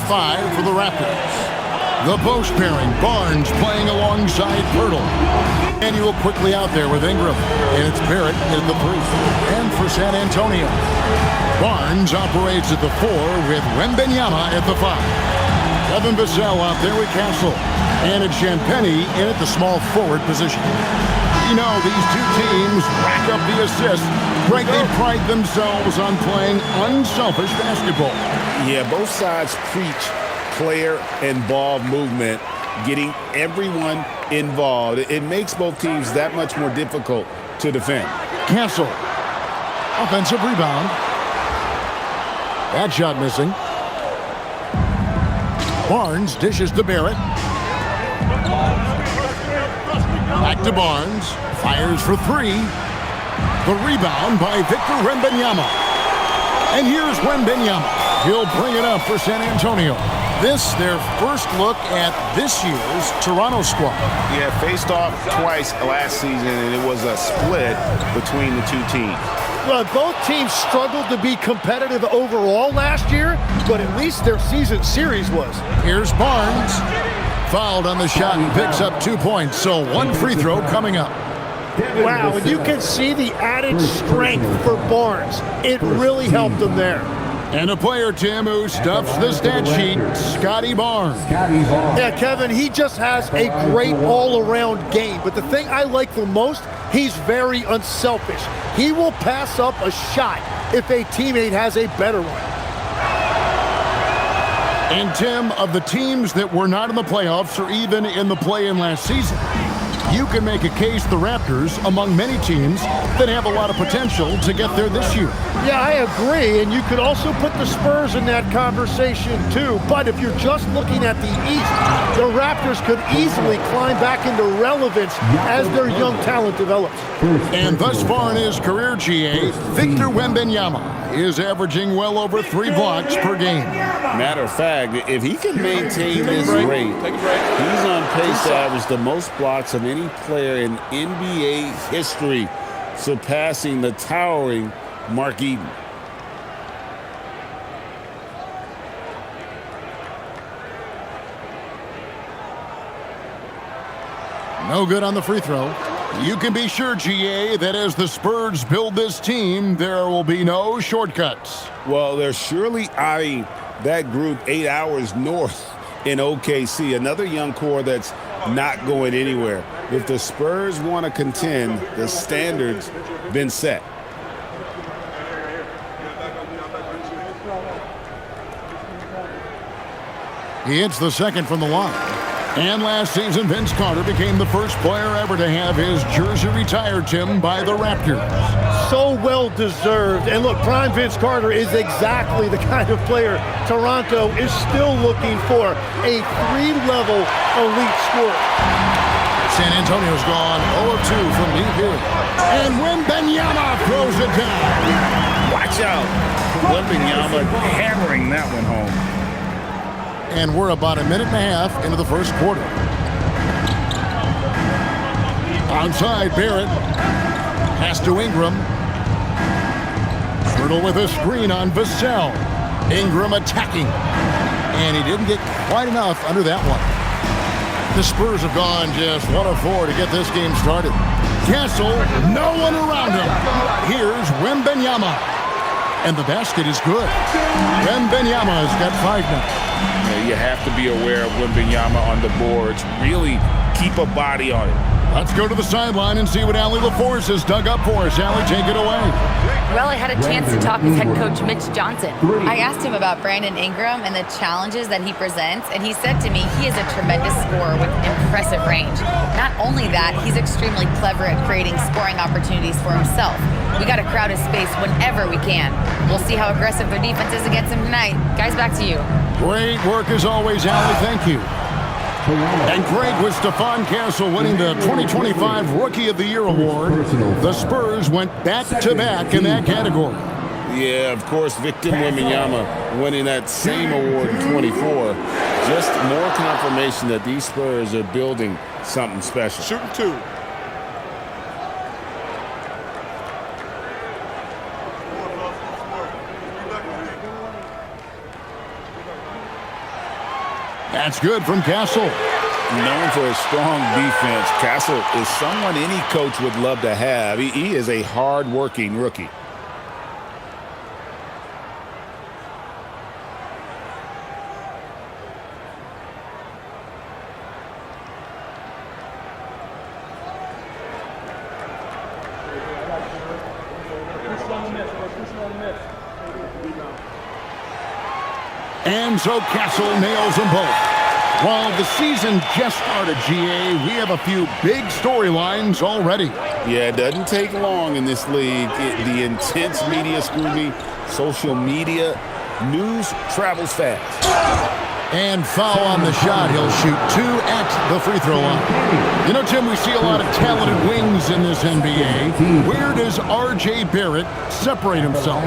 5 for the Raptors. The post pairing, Barnes playing alongside Pirtle. Manuel quickly out there with Ingram. And it's Barrett at the 3. And for San Antonio, Barnes operates at the 4 with Wembanyama at the 5. Kevin Vassell out there with Castle. And it's Champagny in at the small forward position. You know, these two teams rack up the assists. Greg, they pride themselves on playing unselfish basketball. Yeah, both sides preach player and ball movement, getting everyone involved. It makes both teams that much more difficult to defend. Castle. Offensive rebound. That shot missing. Barnes dishes to Barrett. Back to Barnes. Fires for 3. The rebound by Victor Wembanyama. And here's Wembanyama. He'll bring it up for San Antonio. This, their first look at this year's Toronto squad. Yeah, faced off twice last season, and it was a split between the two teams. Well, both teams struggled to be competitive overall last year, but at least their season series was. Here's Barnes. Fouled on the shot and picks up 2 points, so 1 free throw coming up. Wow, and you can see the added strength for Barnes. It really helped him there. And a player, Tim, who stuffs the stat sheet, Scotty Barnes. Yeah, Kevin, he just has a great all-around game. But the thing I like the most, he's very unselfish. He will pass up a shot if a teammate has a better one. And, Tim, of the teams that were not in the playoffs or even in the play-in last season, you can make a case the Raptors among many teams that have a lot of potential to get there this year. Yeah, I agree, and you could also put the Spurs in that conversation too. But if you're just looking at the East, the Raptors could easily climb back into relevance as their young talent develops. And thus far in his career, GA, Victor Wembanyama is averaging well over 3 blocks per game. Matter of fact, if he can maintain this rate, he's on pace to average the most blocks of any player in NBA history, surpassing the towering Mark Eaton. No good on the free throw. You can be sure, GA, that as the Spurs build this team, there will be no shortcuts. Well, they're surely eyeing that group 8 hours north in OKC, another young core that's not going anywhere. If the Spurs want to contend, the standard's been set. He hits the second from the line. And last season, Vince Carter became the first player ever to have his jersey retired, Tim, by the Raptors. So well deserved. And look, prime Vince Carter is exactly the kind of player Toronto is still looking for. A 3-level elite scorer. San Antonio's gone 0-2 from deep here. And Wembanyama throws it down. Watch out. Wembanyama hammering that one home. And we're about a minute and a half into the first quarter. Outside, Barrett. Pass to Ingram. Pirtle with a screen on Vassell. Ingram attacking. And he didn't get quite enough under that one. The Spurs have gone just 1 of 4 to get this game started. Castle, no one around him. Here's Wembanyama. And the basket is good. Wembanyama's got 5 now. You have to be aware of Wembanyama on the boards. Really keep a body on it. Let's go to the sideline and see what Allie LaForce has dug up for us. Allie, take it away. Well, I had a chance to talk with head coach Mitch Johnson. I asked him about Brandon Ingram and the challenges that he presents, and he said to me he is a tremendous scorer with impressive range. Not only that, he's extremely clever at creating scoring opportunities for himself. We got to crowd his space whenever we can. We'll see how aggressive their defense is against him tonight. Guys, back to you. Great work as always, Allie. Thank you. And Greg, with Stephon Castle winning the 2025 Rookie of the Year award, the Spurs went back-to-back in that category. Yeah, of course, Victor Wembanyama winning that same award in 24. Just more confirmation that these Spurs are building something special. Shooting 2. That's good from Castle. Known for his strong defense, Castle is someone any coach would love to have. He is a hard-working rookie. And so Castle nails them both. While the season just started, GA, we have a few big storylines already. Yeah, it doesn't take long in this league. The intense media scrutiny, social media, news travels fast. And foul on the shot. He'll shoot 2 at the free throw line. You know, Tim, we see a lot of talented wings in this NBA. Where does R.J. Barrett separate himself?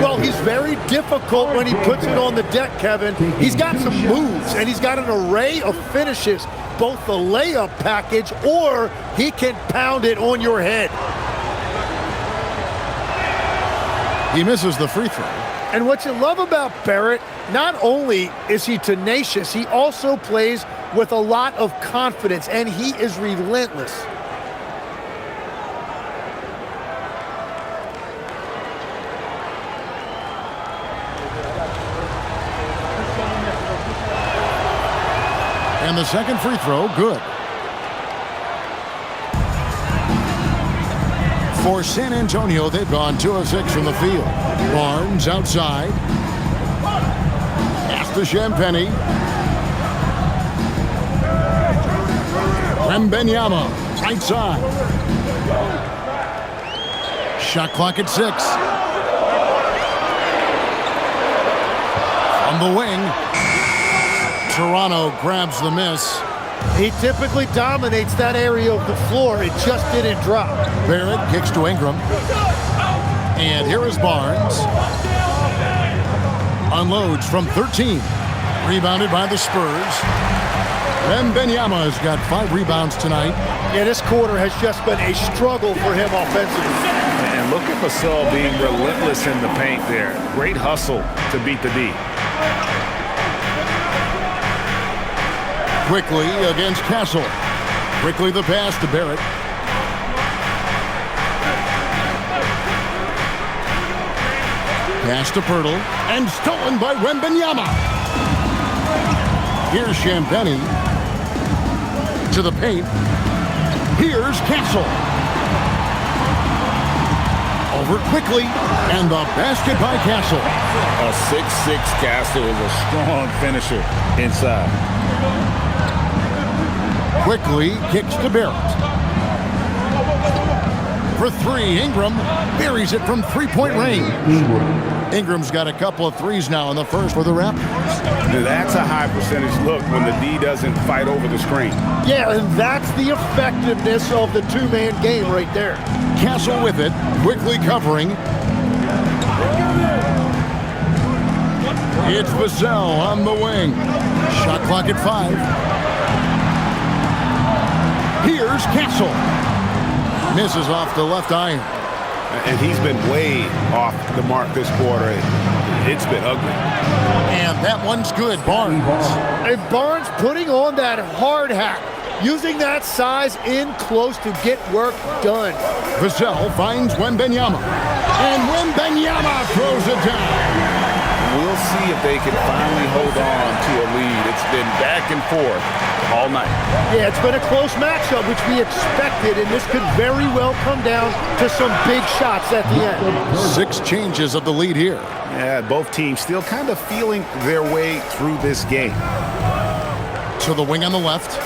Well, he's very difficult when he puts it on the deck, Kevin. He's got some moves, and he's got an array of finishes, both the layup package or he can pound it on your head. He misses the free throw. And what you love about Barrett, not only is he tenacious, he also plays with a lot of confidence, and he is relentless. And the second free throw, good. For San Antonio, they've gone 2 of 6 from the field. Barnes outside. Pass to Champagnie. Wembanyama, right side. Shot clock at 6. On the wing. Toronto grabs the miss. He typically dominates that area of the floor. It just didn't drop. Barrett kicks to Ingram. And here is Barnes. Unloads from 13. Rebounded by the Spurs. Wembanyama has got 5 rebounds tonight. Yeah, this quarter has just been a struggle for him offensively. And look at Gasol being relentless in the paint there. Great hustle to beat the D. Quickly against Castle. Quickly the pass to Barrett. Pass to Pirtle. And stolen by Wembanyama. Here's Champagnie. To the paint. Here's Castle. Over quickly. And the basket by Castle. A 6'6" Castle is a strong finisher inside. Quickly kicks to Barrett. For 3, Ingram buries it from 3-point range. Ingram's got a couple of threes now in the first for the Raptors. That's a high percentage look when the D doesn't fight over the screen. Yeah, and that's the effectiveness of the two-man game right there. Castle with it, quickly covering. It's Vassell on the wing. Shot clock at 5. Here's Castle. Misses off the left iron. And he's been way off the mark this quarter. It's been ugly. And that one's good, Barnes. And Barnes putting on that hard hat, using that size in close to get work done. Vassell finds Wembanyama. And Wembanyama throws it down. We'll see if they can finally hold on to a lead. It's been back and forth all night. Yeah, it's been a close matchup, which we expected, and this could very well come down to some big shots at the end. 6 changes of the lead here. Yeah, both teams still kind of feeling their way through this game. To the wing on the left.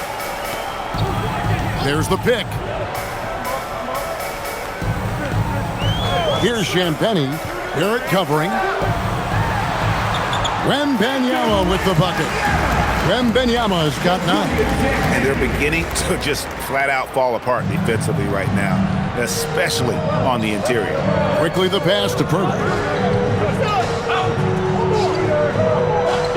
There's the pick. Here's Champagnie. Barrett covering. Wembanyama with the bucket. Wembanyama has got 9. And they're beginning to just flat out fall apart defensively right now, especially on the interior. Quickly the pass to Pirtle.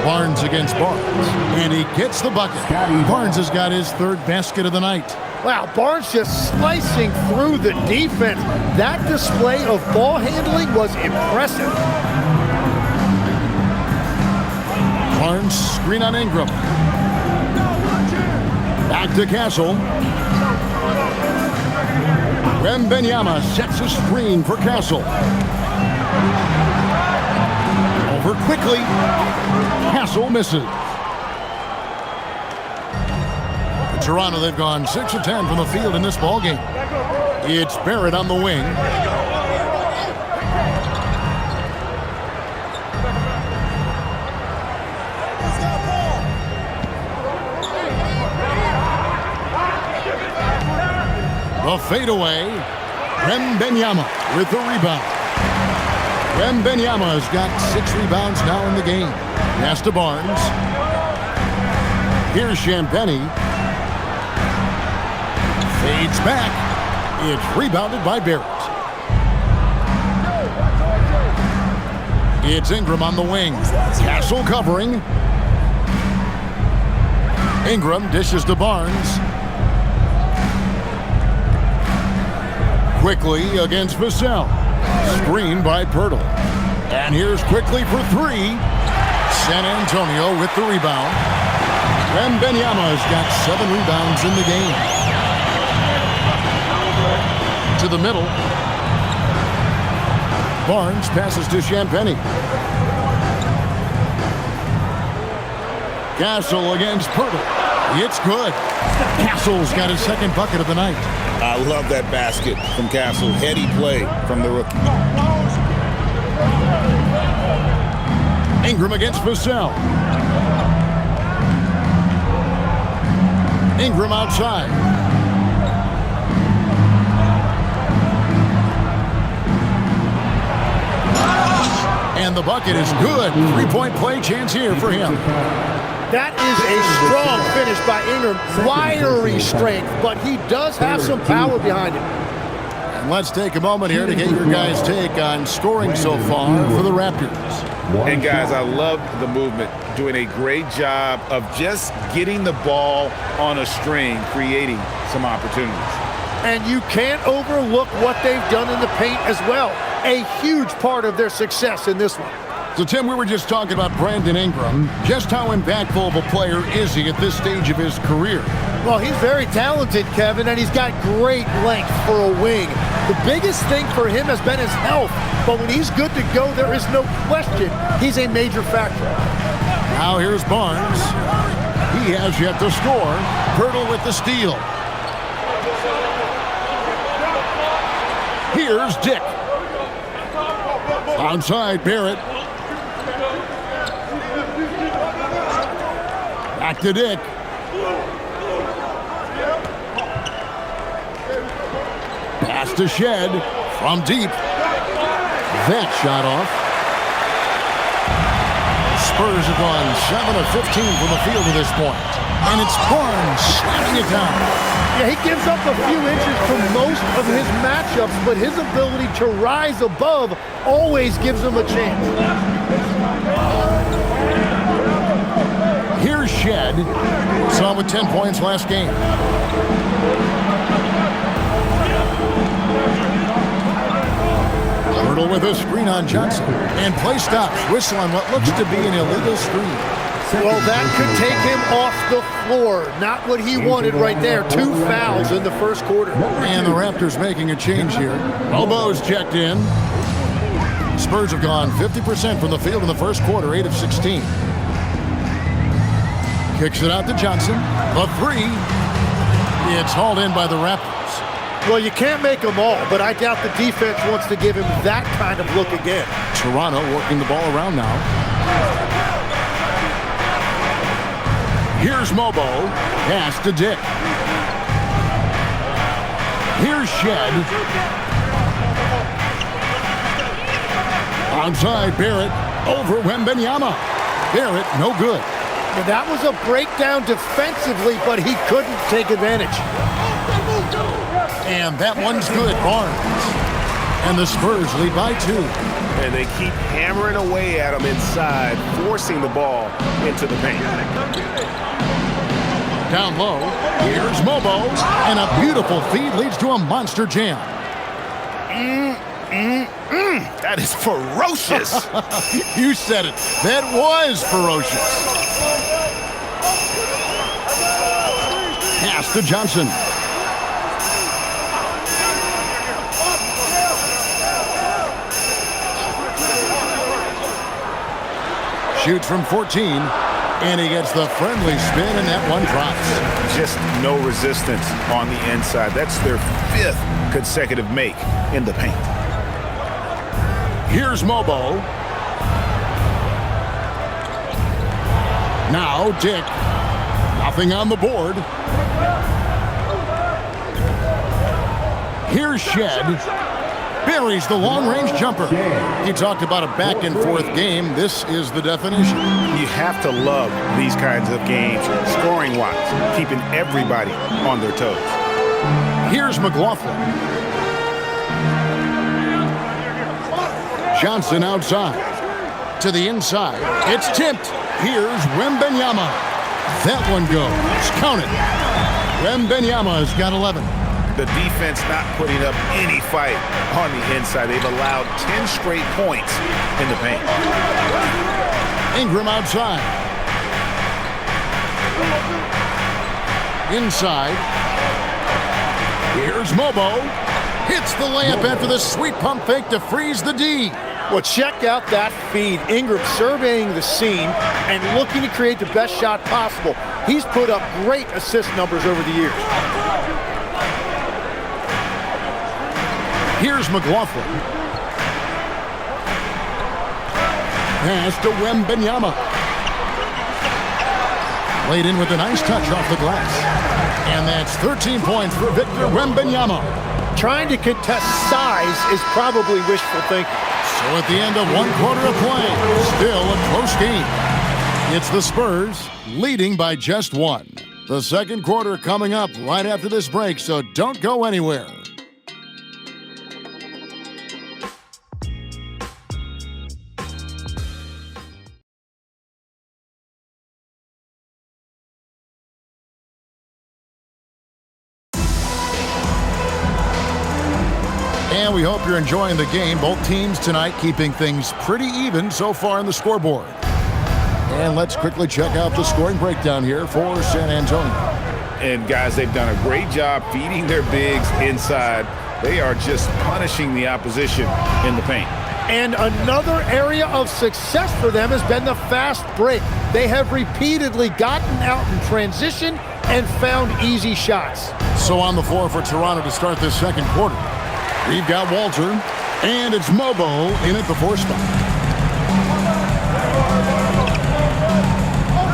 Barnes against Barnes. And he gets the bucket. Barnes has got his 3rd basket of the night. Wow, Barnes just slicing through the defense. That display of ball handling was impressive. Barnes, screen on Ingram. Back to Castle. Wembanyama sets a screen for Castle. Over quickly. Castle misses. For Toronto, they've gone 6 of 10 from the field in this ballgame. It's Barrett on the wing. The fadeaway. Wembanyama with the rebound. Wembanyama has got 6 rebounds now in the game. Pass to Barnes. Here's Champagnie. Fades back. It's rebounded by Barrett. It's Ingram on the wing. Castle covering. Ingram dishes to Barnes. Quickly against Vassell. Screen by Pirtle. And here's Quickly for 3. San Antonio with the rebound. Wembanyama has got 7 rebounds in the game. To the middle. Barnes passes to Champagnie. Castle against Pirtle. It's good. Castle's got his 2nd bucket of the night. I love that basket from Castle. Heady play from the rookie. Ingram against Vassell. Ingram outside. And the bucket is good. 3-point play chance here for him. That is a strong finish by Ingram. Wiry strength, but he does have some power behind it. And let's take a moment here to get your guys' take on scoring so far for the Raptors. And guys, I love the movement. Doing a great job of just getting the ball on a string, creating some opportunities. And you can't overlook what they've done in the paint as well. A huge part of their success in this one. So, Tim, we were just talking about Brandon Ingram. Just how impactful of a player is he at this stage of his career? Well, he's very talented, Kevin, and he's got great length for a wing. The biggest thing for him has been his health, but when he's good to go, there is no question he's a major factor. Now here's Barnes. He has yet to score. Pirtle with the steal. Here's Dick. Outside Barrett. Back to Dick. Pass to Shed from deep. That shot off. Spurs have gone 7 of 15 from the field at this point. And it's Barnes slamming it down. Yeah, he gives up a few inches for most of his matchups, but his ability to rise above always gives him a chance. Here's Shed. Saw him with 10 points last game. Pirtle with a screen on Johnson. And play stops. Whistle on what looks to be an illegal screen. Well, that could take him off the floor. Not what he wanted right there. 2 fouls in the first quarter. And the Raptors making a change here. Elbows checked in. Spurs have gone 50% from the field in the first quarter, 8 of 16. Kicks it out to Johnson. A 3. It's hauled in by the Raptors. Well, you can't make them all, but I doubt the defense wants to give him that kind of look again. Toronto working the ball around now. Here's Mobo. Pass to Dick. Here's Shed. Outside Barrett. Over Wembanyama. Barrett, no good. And that was a breakdown defensively, but he couldn't take advantage. And that one's good. Barnes. And the Spurs lead by 2. And they keep hammering away at him inside, forcing the ball into the paint. Down low, here's Mobo, and a beautiful feed leads to a monster jam. That is ferocious. You said it. That was ferocious. Pass to Johnson. Shoots from 14, and he gets the friendly spin, and that one drops. Just no resistance on the inside. That's their 5th consecutive make in the paint. Here's Mobo. Now Dick. Nothing on the board. Here's Shed. Buries the long-range jumper. He talked about a back-and-forth game. This is the definition. You have to love these kinds of games, scoring-wise, keeping everybody on their toes. Here's McLaughlin. Johnson outside. To the inside. It's tipped. Here's Wembanyama. That one goes. Count it. Wembanyama has got 11. The defense not putting up any fight on the inside. They've allowed 10 straight points in the paint. Ingram outside. Inside. Here's Mobo. Hits the layup after the sweet pump fake to freeze the D. Well, check out that feed. Ingram surveying the scene and looking to create the best shot possible. He's put up great assist numbers over the years. Here's McLaughlin. Pass to Wembanyama. Laid in with a nice touch off the glass. And that's 13 points for Victor Wembanyama. Trying to contest size is probably wishful thinking. So at the end of 1 quarter of play, still a close game. It's the Spurs leading by just 1. The second quarter coming up right after this break, so don't go anywhere. And we hope you're enjoying the game. Both teams tonight keeping things pretty even so far on the scoreboard. And let's quickly check out the scoring breakdown here for San Antonio. And guys, they've done a great job feeding their bigs inside. They are just punishing the opposition in the paint. And another area of success for them has been the fast break. They have repeatedly gotten out in transition and found easy shots. So on the floor for Toronto to start this second quarter, we've got Walter, and it's Mobo in at the 4 spot.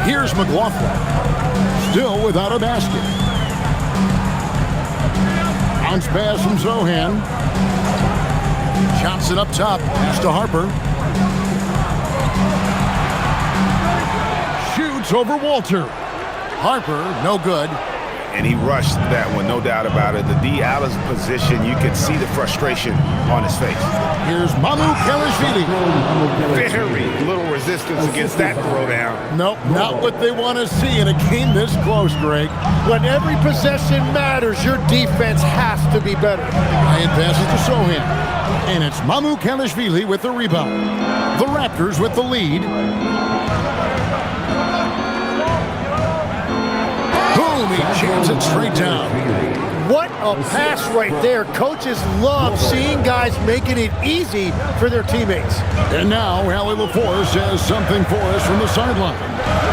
Here's McLaughlin, still without a basket. Bounce pass from Zohan. Johnson up top, pass to Harper. Shoots over Walter. Harper, no good. And he rushed that one, no doubt about it. The D out of position, you could see the frustration on his face. Here's Mamu Kelishvili. Very little resistance against that throwdown. Nope, not what they want to see in a game this close, Greg. When every possession matters, your defense has to be better. Ryan passes to Sohan. And it's Mamu Kelishvili with the rebound. The Raptors with the lead. He jams it straight down. What a pass right there. Coaches love seeing guys making it easy for their teammates. And now, Allie LaForce has something for us from the sideline.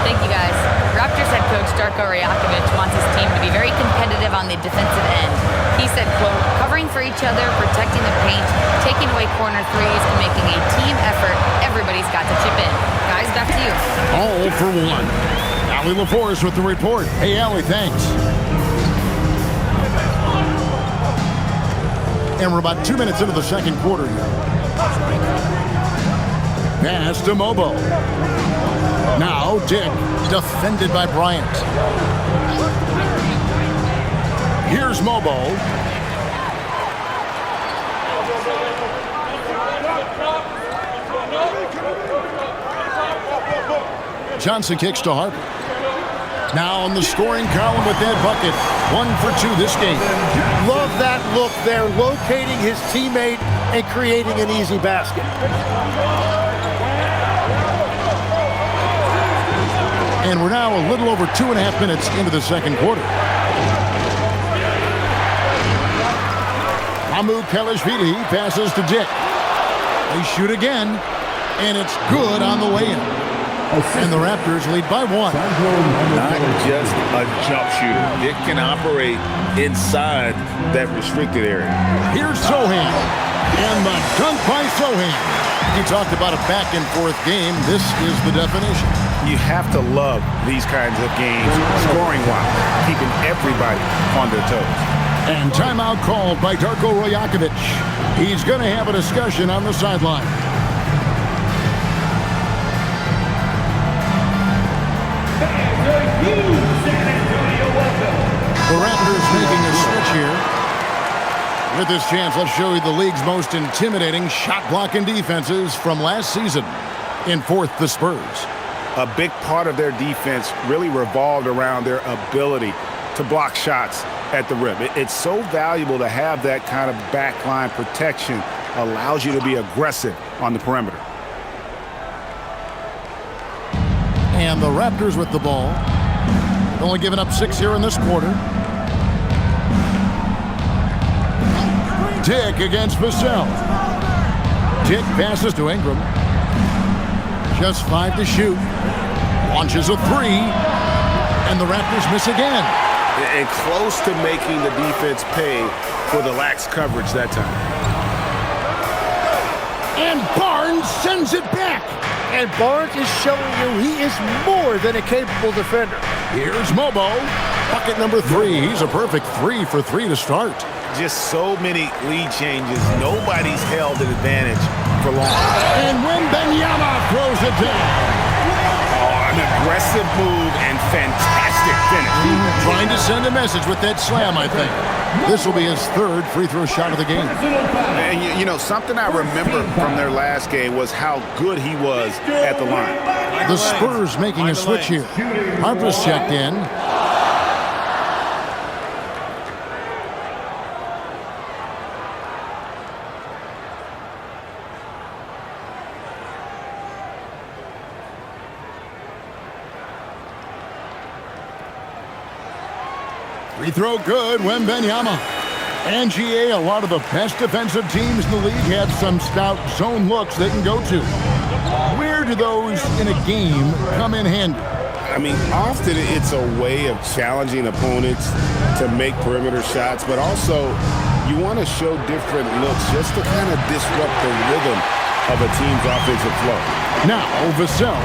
Thank you, guys. Raptors head coach Darko Rajakovic wants his team to be very competitive on the defensive end. He said, quote, covering for each other, protecting the paint, taking away corner threes, and making a team effort. Everybody's got to chip in. Guys, back to you. All for one. Allie LaForce with the report. Hey, Allie, thanks. And we're about 2 minutes into the second quarter here. Pass to Mobo. Now Dick, defended by Bryant. Here's Mobo. Johnson kicks to Harper. Now on the scoring column with that bucket. 1 for 2 this game. Love that look there, locating his teammate and creating an easy basket. And we're now a little over 2.5 minutes into the second quarter. Amukelashvili passes to Dick. They shoot again, and it's good on the way in. And the Raptors lead by 1. Not just a jump shooter. Dick can operate inside that restricted area. Here's Sohan. And the dunk by Sohan. You talked about a back-and-forth game. This is the definition. You have to love these kinds of games, scoring-wise, keeping everybody on their toes. And timeout called by Darko Rajakovic. He's going to have a discussion on the sideline. The Raptors making a switch here. With this chance, let's show you the league's most intimidating shot-blocking defenses from last season. In fourth, the Spurs. A big part of their defense really revolved around their ability to block shots at the rim. It's so valuable to have that kind of backline protection. Allows you to be aggressive on the perimeter. And the Raptors with the ball. Only giving up 6 here in this quarter. Dick against Vassell. Dick passes to Ingram. Just 5 to shoot. Launches a 3. And the Raptors miss again. And close to making the defense pay for the lax coverage that time. And Barnes sends it back. And Barnes is showing you he is more than a capable defender. Here's Mobo. Bucket number 3. He's a perfect 3 for 3 to start. Just so many lead changes. Nobody's held an advantage for long. And Wembanyama throws it down. Oh, an aggressive move and fantastic finish. Trying to send a message with that slam, I think. This will be his 3rd free throw shot of the game. And you know, something I remember from their last game was how good he was at the line. The Spurs making a switch here. Harper's checked in. Free throw good, Wembanyama. And GA, a lot of the best defensive teams in the league have some stout zone looks they can go to. Where do those in a game come in handy? I mean, often it's a way of challenging opponents to make perimeter shots, but also you want to show different looks just to kind of disrupt the rhythm of a team's offensive flow. Now, Vassell,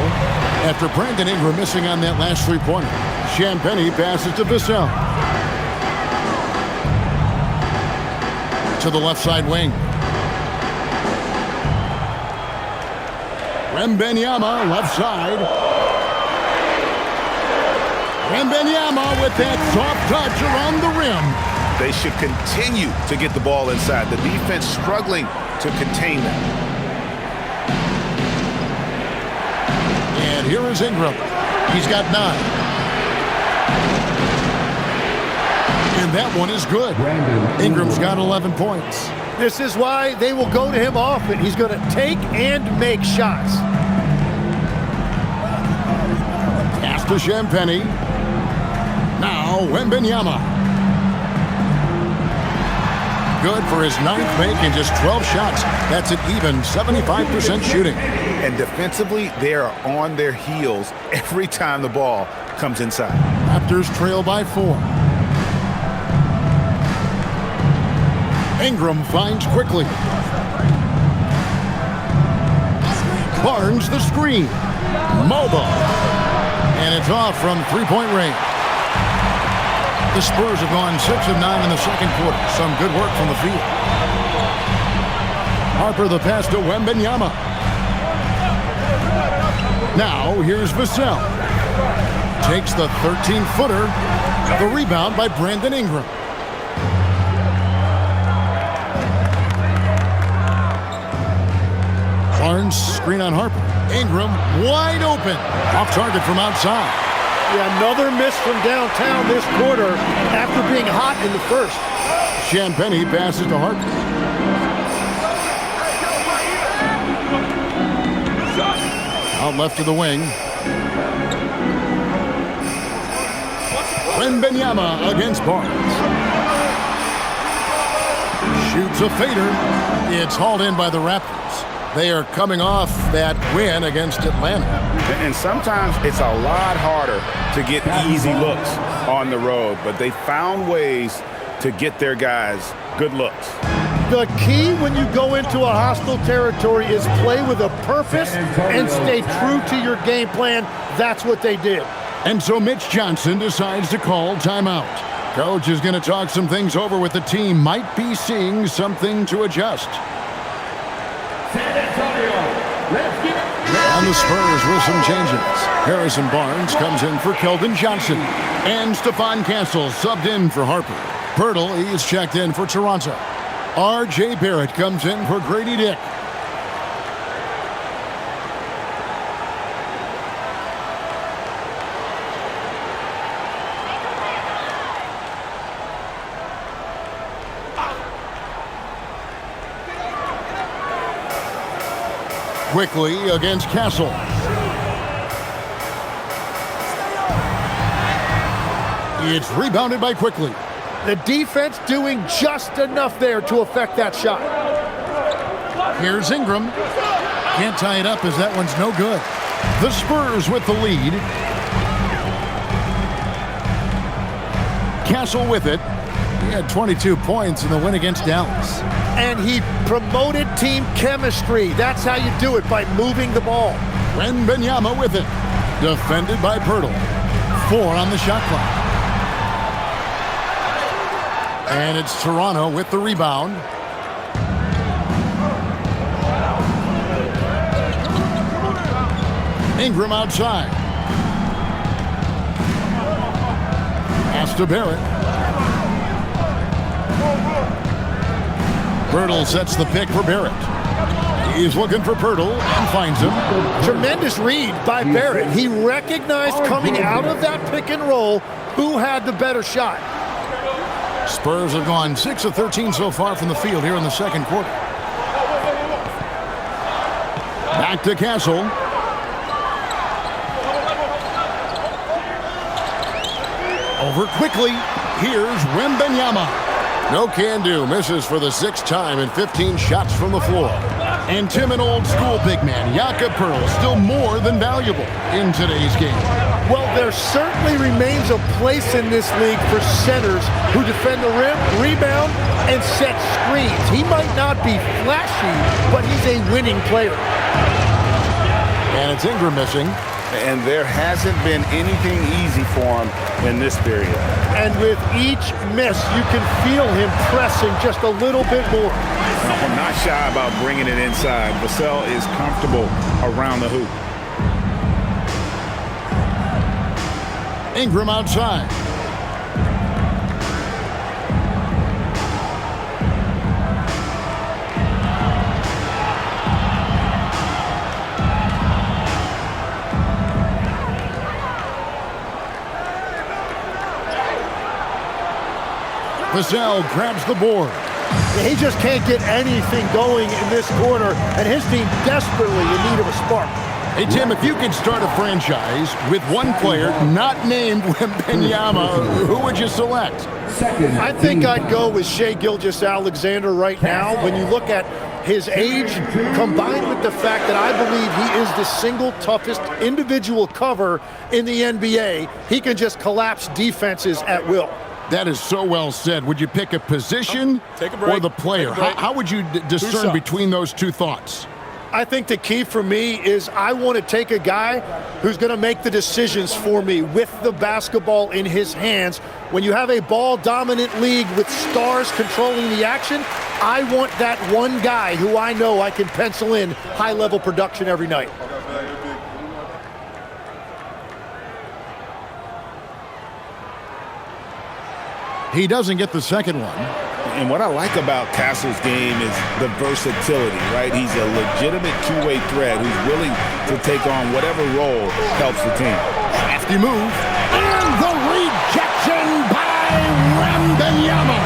after Brandon Ingram missing on that last three-pointer, Champagnie passes to Vassell. To the left side wing. Wembanyama, left side. Wembanyama with that soft touch around the rim. They should continue to get the ball inside. The defense struggling to contain them. And here is Ingram. He's got 9. And that one is good. Ingram's got 11 points. This is why they will go to him often. He's going to take and make shots. Pass to Champagnie. Now Wembanyama. Good for his 9th make in just 12 shots. That's an even 75% shooting. And defensively, they are on their heels every time the ball comes inside. Raptors trail by 4. Ingram finds quickly. Barnes the screen. Mobo. And it's off from three-point range. The Spurs have gone 6 of 9 in the second quarter. Some good work from the field. Harper the pass to Wembanyama. Now here's Vassell. Takes the 13-footer. The rebound by Brandon Ingram. Barnes, screen on Harper. Ingram, wide open. Off target from outside. Yeah, another miss from downtown this quarter after being hot in the first. Champagnie passes to Harper. Out left to the wing. Wembanyama against Barnes. Shoots It's a fader. It's hauled in by the Raptors. They are coming off that win against Atlanta. And sometimes it's a lot harder to get easy looks on the road, but they found ways to get their guys good looks. The key when you go into a hostile territory is play with a purpose and stay true to your game plan. That's what they did. And so Mitch Johnson decides to call timeout. Coach is going to talk some things over with the team. Might be seeing something to adjust. And the Spurs with some changes. Harrison Barnes comes in for Keldon Johnson. And Stephon Castle subbed in for Harper. Pirtle, he's checked in for Toronto. R.J. Barrett comes in for Grady Dick. Quickly against Castle. It's rebounded by Quickly. The defense doing just enough there to affect that shot. Here's Ingram. Can't tie it up as that one's no good. The Spurs with the lead. Castle with it. He had 22 points in the win against Dallas. And he promoted team chemistry. That's how you do it, by moving the ball. Wembanyama with it. Defended by Pirtle. 4 on the shot clock. And it's Toronto with the rebound. Ingram outside. Pass to Barrett. Pirtle sets the pick for Barrett. He's looking for Pirtle and finds him. Tremendous read by Barrett. He recognized coming out of that pick and roll who had the better shot. Spurs have gone 6 of 13 so far from the field here in the second quarter. Back to Castle. Over quickly. Here's Wembanyama. No can do. Misses for the 6th time in 15 shots from the floor. And Tim, an old school big man, Jakob Pirtle, still more than valuable in today's game. Well, there certainly remains a place in this league for centers who defend the rim, rebound, and set screens. He might not be flashy, but he's a winning player. And it's Ingram missing. And there hasn't been anything easy for him in this period. And with each miss, you can feel him pressing just a little bit more. I'm not shy about bringing it inside. Vassell is comfortable around the hoop. Ingram outside. Vassell grabs the board. He just can't get anything going in this quarter, and his team desperately in need of a spark. Hey, Tim, if you could start a franchise with one player not named Wembanyama, who would you select? I think I'd go with Shai Gilgeous-Alexander right now. When you look at his age, combined with the fact that I believe he is the single toughest individual cover in the NBA, he can just collapse defenses at will. That is so well said. Would you pick a position or the player? How would you discern between those two thoughts? I think the key for me is I want to take a guy who's going to make the decisions for me with the basketball in his hands. When you have a ball-dominant league with stars controlling the action, I want that one guy who I know I can pencil in high-level production every night. He doesn't get the second one. And what I like about Castle's game is the versatility, right? He's a legitimate two-way threat who's willing to take on whatever role helps the team. Hefty move. And the rejection by Wembanyama.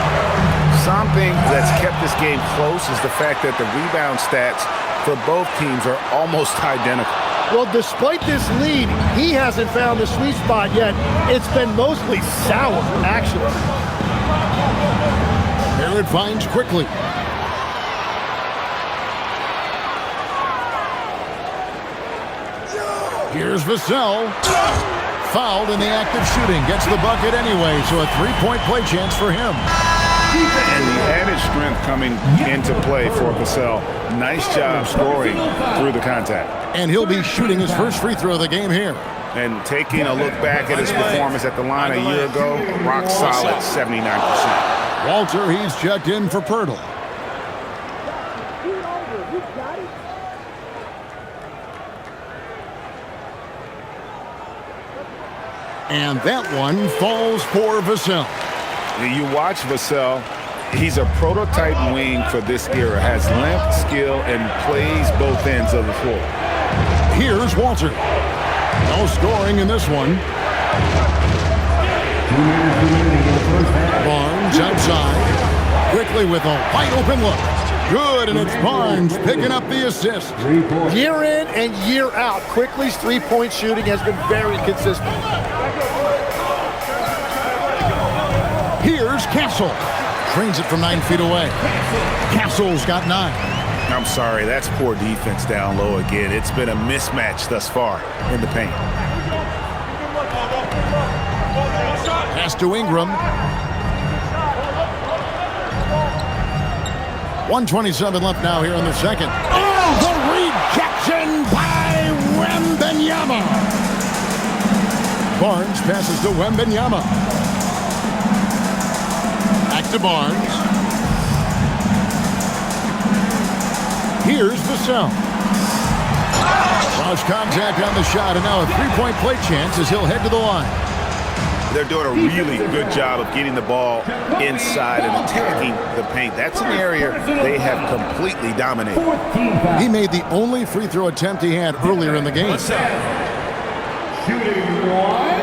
Something that's kept this game close is the fact that the rebound stats for both teams are almost identical. Well, despite this lead, he hasn't found the sweet spot yet. It's been mostly sour, actually. Barrett finds quickly. Here's Vassell. Fouled in the act of shooting. Gets the bucket anyway, so a three-point play chance for him. And the added strength coming into play for Vassell. Nice job scoring through the contact. And he'll be shooting his first free throw of the game here. And taking a look back at his performance at the line a year ago, rock solid, 79%. Walter, he's checked in for Pirtle. And that one falls for Vassell. You watch Vassell, he's a prototype wing for this era. Has length, skill, and plays both ends of the floor. Here's Walter. No scoring in this one. Barnes outside. Quickly with a wide open look. Good, and it's Barnes picking up the assist. Year in and year out, Quickly's three-point shooting has been very consistent. Here's Castle. Trains it from 9 feet away. Castle's got 9. I'm sorry, that's poor defense down low again. It's been a mismatch thus far in the paint. Pass to Ingram. 1:27 left now here in the second. Oh, the rejection by Wembanyama. Barnes passes to Wembanyama. Back to Barnes. Here's Vassell. Lost contact on the shot, and now a three-point play chance as he'll head to the line. They're doing a really good job of getting the ball inside and attacking the paint. That's an area they have completely dominated. He made the only free throw attempt he had earlier in the game. Shooting one.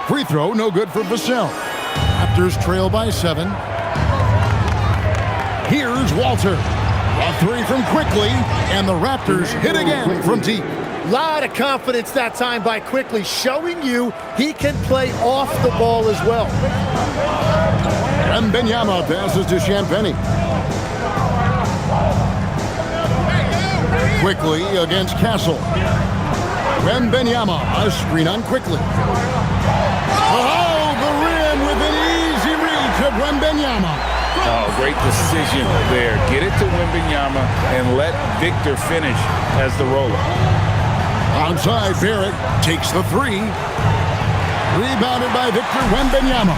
Free throw, no good for Vassell. Raptors trail by 7. Here's Walter. A three from Quickly, and the Raptors hit again from deep. Lot of confidence that time by Quickly, showing you he can play off the ball as well. Wembanyama passes to Champagnie. Quickly against Castle. Wembanyama, a screen on Quickly. Oh, the rim with an easy reach of Wembanyama. Oh, great decision there. Get it to Wembanyama and let Victor finish as the roller. Outside, Barrett takes the three. Rebounded by Victor Wembanyama.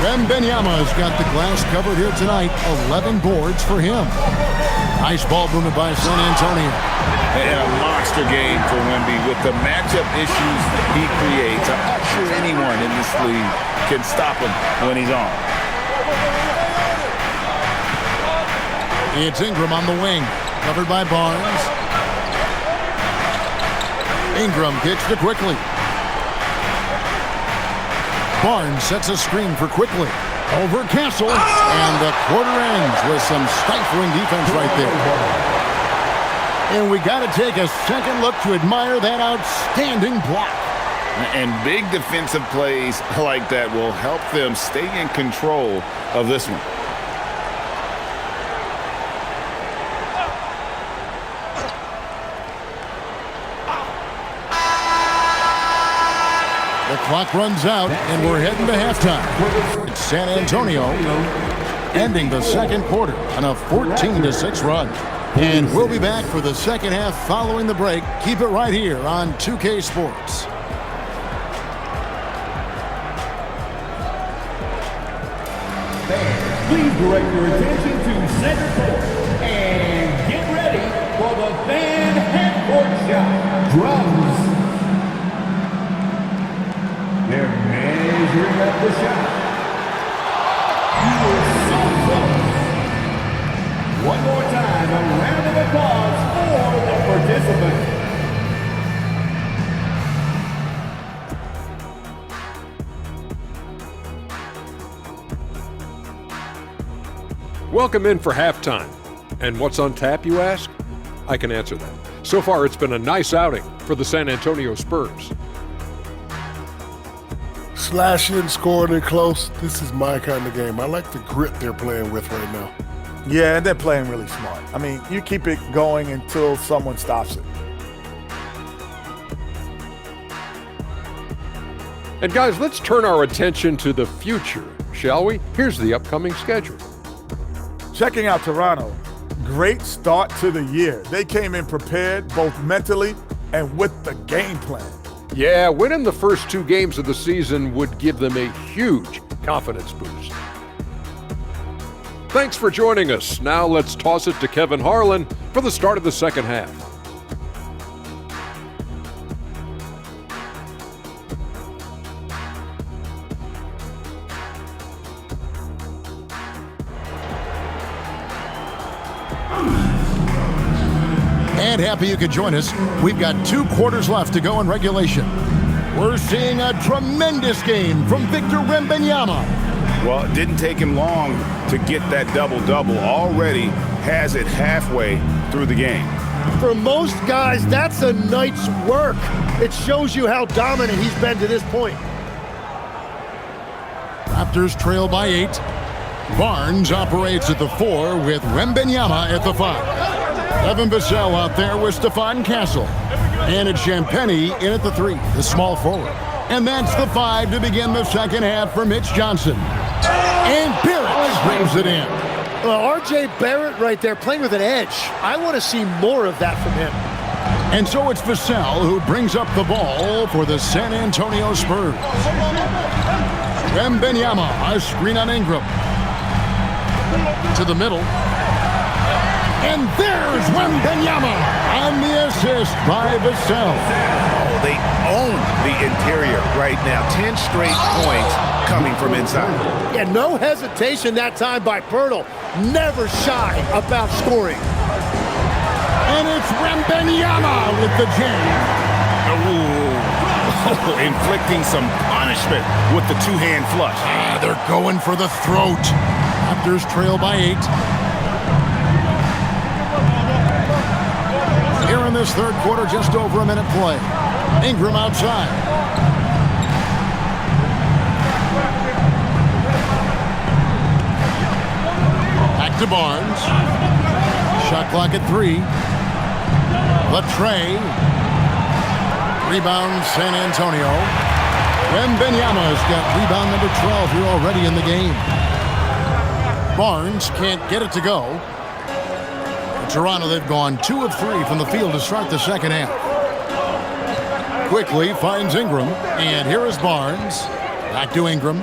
Wembanyama's got the glass covered here tonight. 11 boards for him. Nice ball movement by San Antonio. And a monster game for Wemby with the matchup issues he creates. I'm not sure anyone in this league can stop him when he's on. It's Ingram on the wing, covered by Barnes. Ingram kicks to Quickly. Barnes sets a screen for Quickly. Over Castle, and the quarter ends with some stifling defense right there. And we got to take a second look to admire that outstanding block. And big defensive plays like that will help them stay in control of this one. The clock runs out, and we're heading to halftime. It's San Antonio ending the second quarter on a 14-6 run. And we'll be back for the second half following the break. Keep it right here on 2K Sports. Please direct your attention to center court and get ready for the fan half-court shot. Drums. They're measuring up the shot. You were so close. One more time, a round of applause for the participants. Welcome in for halftime. And what's on tap, you ask? I can answer that. So far, it's been a nice outing for the San Antonio Spurs. slashing, scoring it close. This is my kind of game. I like the grit they're playing with right now. Yeah, and they're playing really smart. I mean, you keep it going until someone stops it. And guys, let's turn our attention to the future, shall we? Here's the upcoming schedule. Checking out Toronto. Great start to the year. They came in prepared both mentally and with the game plan. Yeah, winning the first 2 games of the season would give them a huge confidence boost. Thanks for joining us. Now let's toss it to Kevin Harlan for the start of the second half. And happy you could join us. We've got 2 quarters left to go in regulation. We're seeing a tremendous game from Victor Wembanyama. Well, it didn't take him long to get that double-double. Already has it halfway through the game. For most guys, that's a night's work. It shows you how dominant he's been to this point. Raptors trail by 8. Barnes operates at the 4 with Wembanyama at the 5. Evan Vassell out there with Stephon Castle. And it's Champagnie in at the 3, the small forward. And that's the 5 to begin the second half for Mitch Johnson. And Barrett brings it in. R.J. Barrett right there playing with an edge. I want to see more of that from him. And so it's Vassell who brings up the ball for the San Antonio Spurs. Wembanyama, a screen on Ingram. To the middle. And there's Wembanyama on the assist by Vassell. Oh, they own the interior right now. 10 straight points coming from inside. Yeah, no hesitation that time by Pirtle. Never shy about scoring. And it's Wembanyama with the jam. Ooh. Inflicting some punishment with the 2-hand flush. They're going for the throat. Raptors trail by 8. Here in this third quarter, just over a minute play. Ingram outside. Back to Barnes. Shot clock at 3. Latrey. Rebound San Antonio. Wembanyama's got rebound number 12 here already in the game. Barnes can't get it to go. Toronto, they've gone 2 of 3 from the field to start the second half. Quickly finds Ingram, and here is Barnes. Back to Ingram.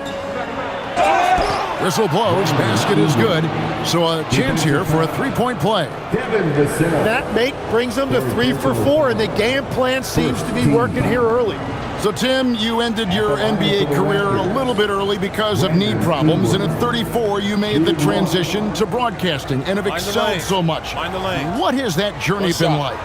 Whistle blows, basket is good. So a chance here for a 3-point play. That make brings them to 3 for 4, and the game plan seems to be working here early. So, Tim, you ended your NBA career a little bit early because of knee problems, and at 34, you made the transition to broadcasting and have excelled so much. What has that journey been like?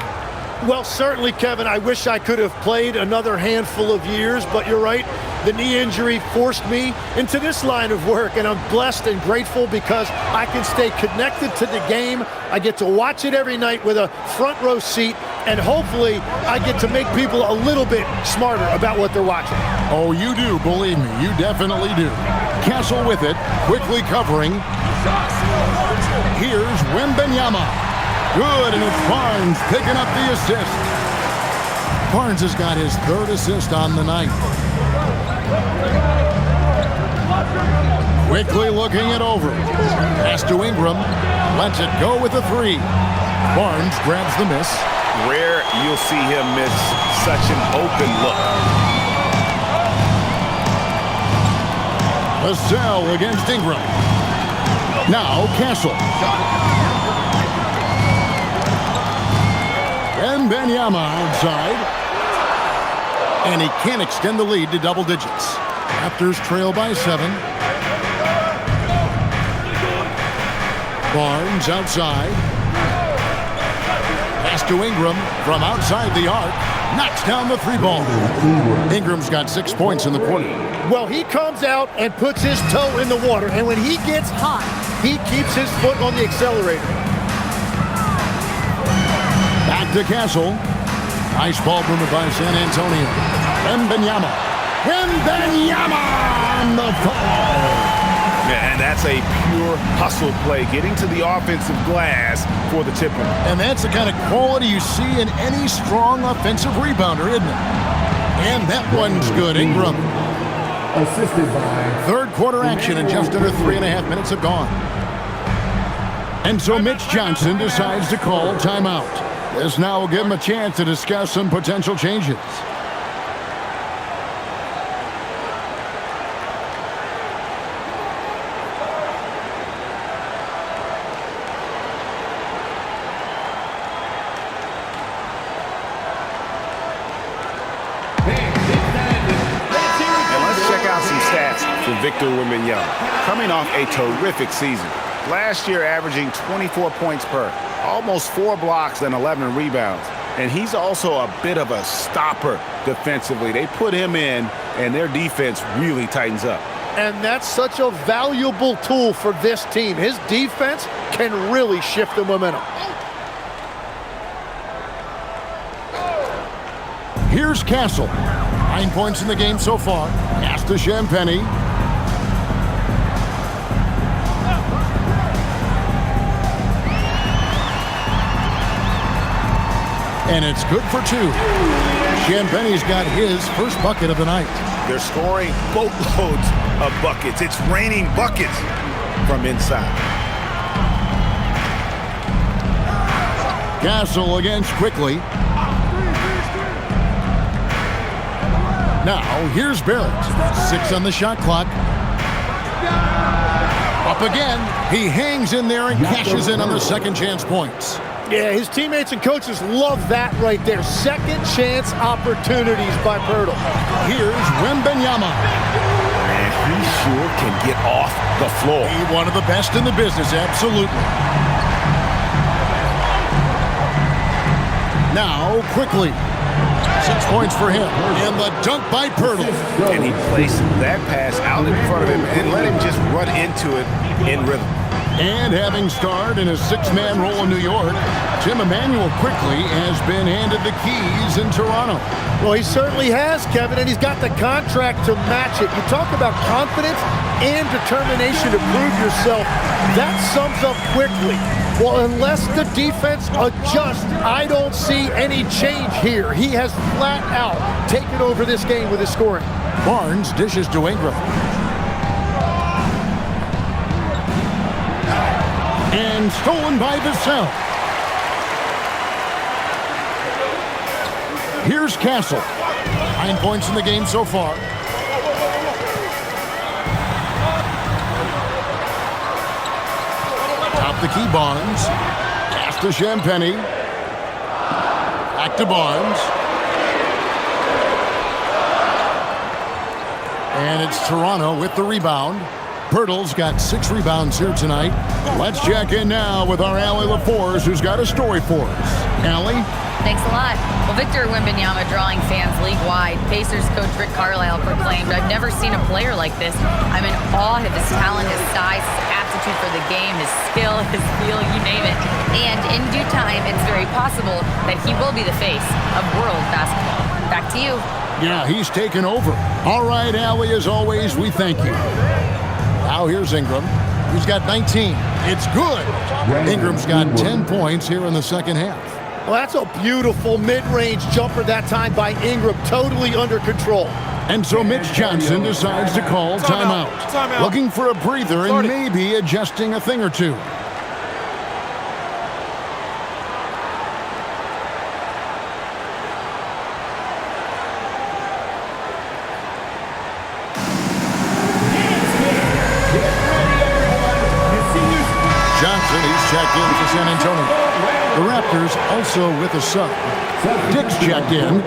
Well, certainly, Kevin, I wish I could have played another handful of years, but you're right. The knee injury forced me into this line of work, and I'm blessed and grateful because I can stay connected to the game. I get to watch it every night with a front row seat, and hopefully I get to make people a little bit smarter about what they're watching. Oh, you do, believe me. You definitely do. Castle with it, quickly covering. Here's Wembanyama. Good, and it's Barnes picking up the assist. Barnes has got his 3rd assist on the night. Quickly looking it over. Pass to Ingram. Lets it go with a 3. Barnes grabs the miss. Rare you'll see him miss such an open look. Vassell against Ingram. Now Castle. Wembanyama outside. And he can't extend the lead to double digits. Raptors trail by 7. Barnes outside. Pass to Ingram from outside the arc. Knocks down the 3-ball. Ingram's got 6 points in the quarter. Well, he comes out and puts his toe in the water, and when he gets hot, he keeps his foot on the accelerator. Back to Castle. Nice ball movement by San Antonio. Wembanyama. Wembanyama on the foul. Yeah, and that's a pure hustle play, getting to the offensive glass for the tip-in. And that's the kind of quality you see in any strong offensive rebounder, isn't it? And that one's good. Ingram. Assisted by Third quarter action, and just under 3.5 minutes have gone. And so Mitch Johnson decides to call timeout. This now will give him a chance to discuss some potential changes. For Victor Wembanyama, coming off a terrific season. Last year averaging 24 points per, almost 4 blocks and 11 rebounds. And he's also a bit of a stopper defensively. They put him in, and their defense really tightens up. And that's such a valuable tool for this team. His defense can really shift the momentum. Here's Castle. 9 points in the game so far. Pass to Champagnie. And it's good for 2. Champagnie's got his first bucket of the night. They're scoring boatloads of buckets. It's raining buckets from inside. Castle against Quickly. Now, here's Barrett. 6 on the shot clock. Up again. He hangs in there and cashes in on the second chance points. Yeah, his teammates and coaches love that right there. Second chance opportunities by Pirtle. Here's Wembanyama. And he sure can get off the floor. One of the best in the business, absolutely. Now, Quickly. 6 points for him. And the dunk by Pirtle. And he placed that pass out in front of him and let him just run into it in rhythm. And having starred in a 6-man role in New York, Tim Emmanuel Quickly has been handed the keys in Toronto. Well, he certainly has, Kevin, and he's got the contract to match it. You talk about confidence and determination to prove yourself. That sums up Quickly. Well, unless the defense adjusts, I don't see any change here. He has flat out taken over this game with his scoring. Barnes dishes to Ingram. And stolen by Vassell. Here's Castle. 9 points in the game so far. Top the key, Barnes. Pass to Champagnie. Back to Barnes. And it's Toronto with the rebound. Pirtle's got 6 rebounds here tonight. Let's check in now with our Allie LaForce, who's got a story for us. Allie? Thanks a lot. Well, Victor Wembanyama drawing fans league-wide. Pacers coach Rick Carlisle proclaimed, "I've never seen a player like this. I'm in awe of his talent, his size, his aptitude for the game, his skill, his feel, you name it. And in due time, it's very possible that he will be the face of world basketball." Back to you. Yeah, he's taken over. All right, Allie, as always, we thank you. Now here's Ingram. He's got 19. It's good. Ingram's got 10 points here in the second half. Well, that's a beautiful mid-range jumper that time by Ingram, totally under control. And so Mitch Johnson decides to call timeout. Looking for a breather and maybe adjusting a thing or two. Johnson, he's checked in for San Antonio. The Raptors also with a sub. Dick's checked in.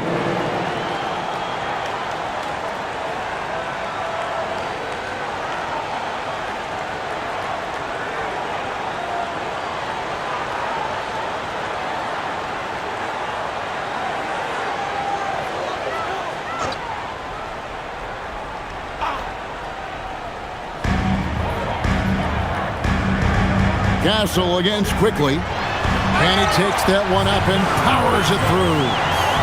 Castle against Quickly. And he takes that one up and powers it through.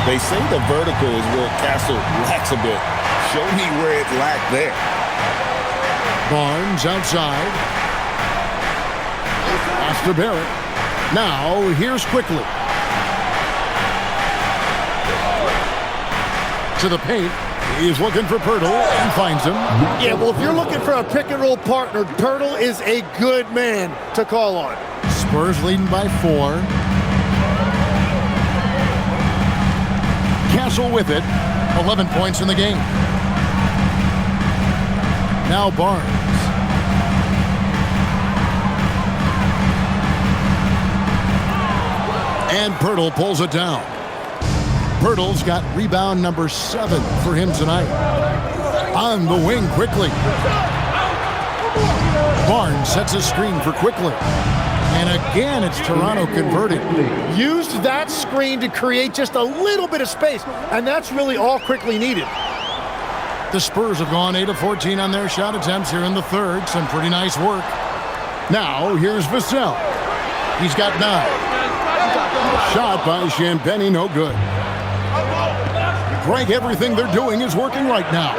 They say the vertical is where Castle lacks a bit. Show me where it lacked there. Barnes outside. Pass to Barrett. Now, here's Quickly. To the paint. He's looking for Pirtle and finds him. Yeah, well, if you're looking for a pick-and-roll partner, Pirtle is a good man to call on. Spurs leading by 4. Castle with it. 11 points in the game. Now Barnes. And Pirtle pulls it down. Pirtle's got rebound number 7 for him tonight. On the wing quickly. Barnes sets a screen for Quickly. And again, it's Toronto converting. Used that screen to create just a little bit of space, and that's really all Quickly needed. The Spurs have gone 8 of 14 on their shot attempts here in the third. Some pretty nice work. Now, here's Vassell. He's got 9. Shot by Champagnie, no good. Greg, everything they're doing is working right now.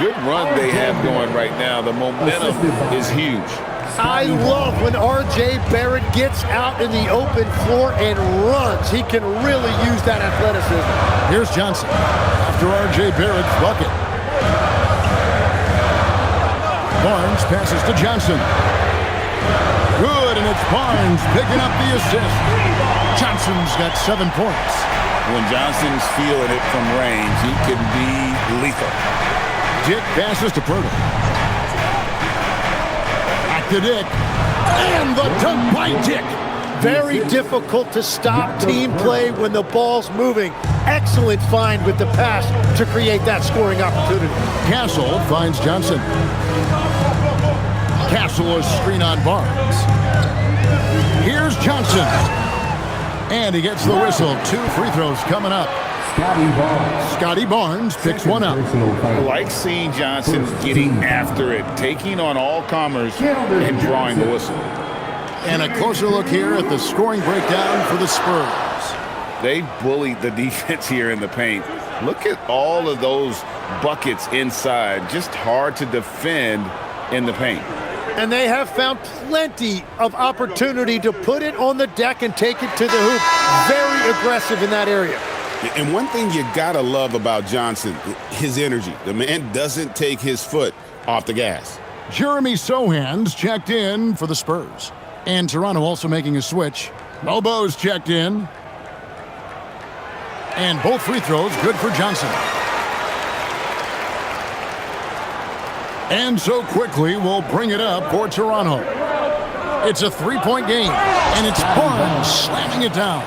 Good run they have going right now. The momentum is huge. I love when R.J. Barrett gets out in the open floor and runs. He can really use that athleticism. Here's Johnson after R.J. Barrett's bucket. Barnes passes to Johnson. Good, and it's Barnes picking up the assist. Johnson's got 7 points. When Johnson's feeling it from range, he can be lethal. Dick passes to Pirtle. Back to Dick. And the dunk by Dick. Very difficult to stop team play when the ball's moving. Excellent find with the pass to create that scoring opportunity. Castle finds Johnson. Castle a screen on Barnes. Here's Johnson. And he gets the whistle. 2 free throws coming up. Scotty Barnes picks one up. I like seeing Johnson getting after it, taking on all comers and drawing the whistle. And a closer look here at the scoring breakdown for the Spurs. They bullied the defense here in the paint. Look at all of those buckets inside. Just hard to defend in the paint. And they have found plenty of opportunity to put it on the deck and take it to the hoop. Very aggressive in that area. And one thing you gotta love about Johnson, his energy. The man doesn't take his foot off the gas. Jeremy Sohan's checked in for the Spurs. And Toronto also making a switch. Bobo's checked in. And both free throws good for Johnson. And so Quickly will bring it up for Toronto. It's a 3-point game, and it's Barnes slamming it down.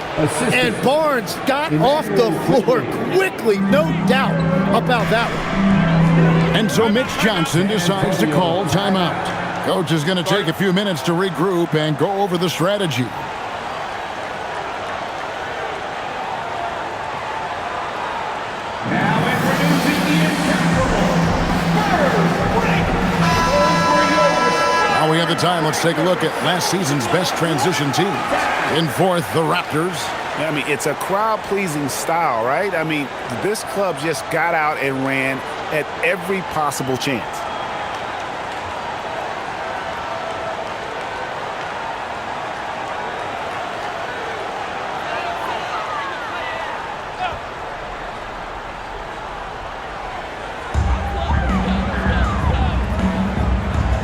And Barnes got off the floor quickly, no doubt about that one. And so Mitch Johnson decides to call timeout. Coach is going to take a few minutes to regroup and go over the strategy. Now we have the time. Let's take a look at last season's best transition team. In fourth, the Raptors. I mean, it's a crowd-pleasing style, right? I mean, this club just got out and ran at every possible chance.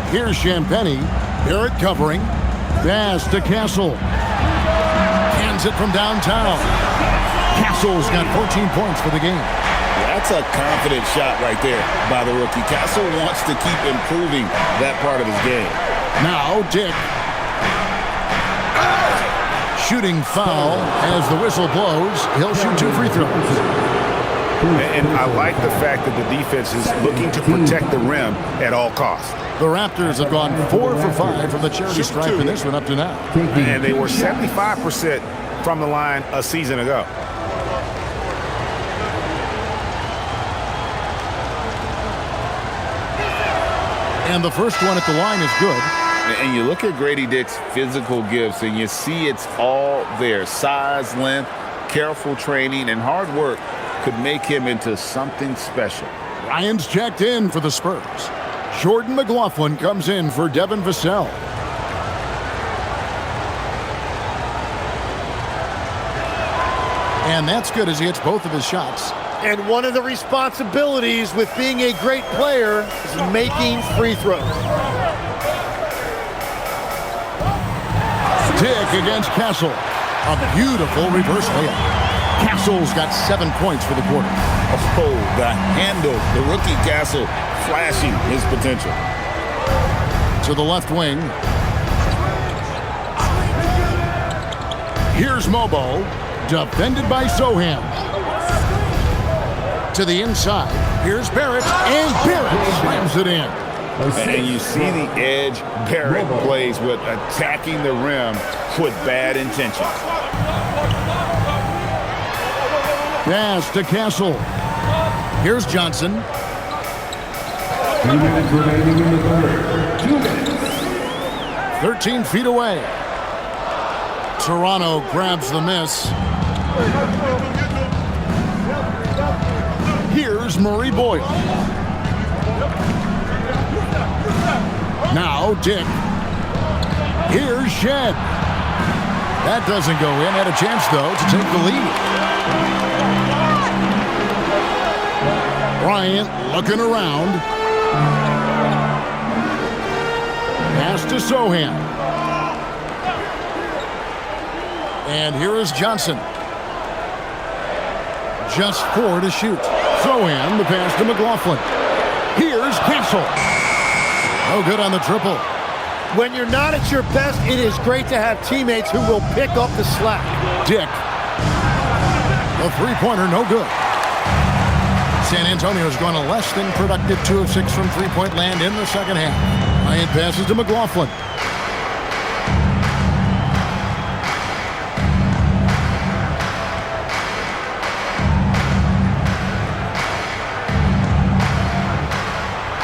Here's Champagnie. Barrett covering. Pass to Castle. Hands it from downtown. Castle's got 14 points for the game. That's a confident shot right there by the rookie. Castle wants to keep improving that part of his game. Now Dick. Shooting foul as the whistle blows. He'll shoot 2 free throws. And I like the fact that the defense is looking to protect the rim at all costs. The Raptors have gone 4 for 5 from the charity stripe in this one up to now. And they were 75% from the line a season ago. And the first one at the line is good. And you look at Grady Dick's physical gifts, and you see it's all there. Size, length, careful training, and hard work could make him into something special. Ryan's checked in for the Spurs. Jordan McLaughlin comes in for Devin Vassell. And that's good as he hits both of his shots. And one of the responsibilities with being a great player is making free throws. Dick against Castle. A beautiful reverse layup. Castle's got 7 points for the quarter. Oh, the handle. The rookie Castle flashing his potential. To the left wing. Here's Mobo. Defended by Sohan. To the inside. Here's Barrett. And Barrett slams it in. And you see the edge Barrett plays with attacking the rim with bad intentions. Pass to Castle. Here's Johnson. 2 minutes remaining in the third. 2 minutes. 13 feet away. Toronto grabs the miss. Here's Murray Boyle. Now Dick. Here's Shed. That doesn't go in. Had a chance, though, to take the lead. Bryant looking around. Pass to Sohan. And here is Johnson. Just 4 to shoot. Sohan, the pass to McLaughlin. Here's Castle. No good on the triple. When you're not at your best, it is great to have teammates who will pick up the slack. Dick. The three-pointer, no good. San Antonio's gone a less than productive 2 of 6 from three-point land in the second half. Bryant passes to McLaughlin.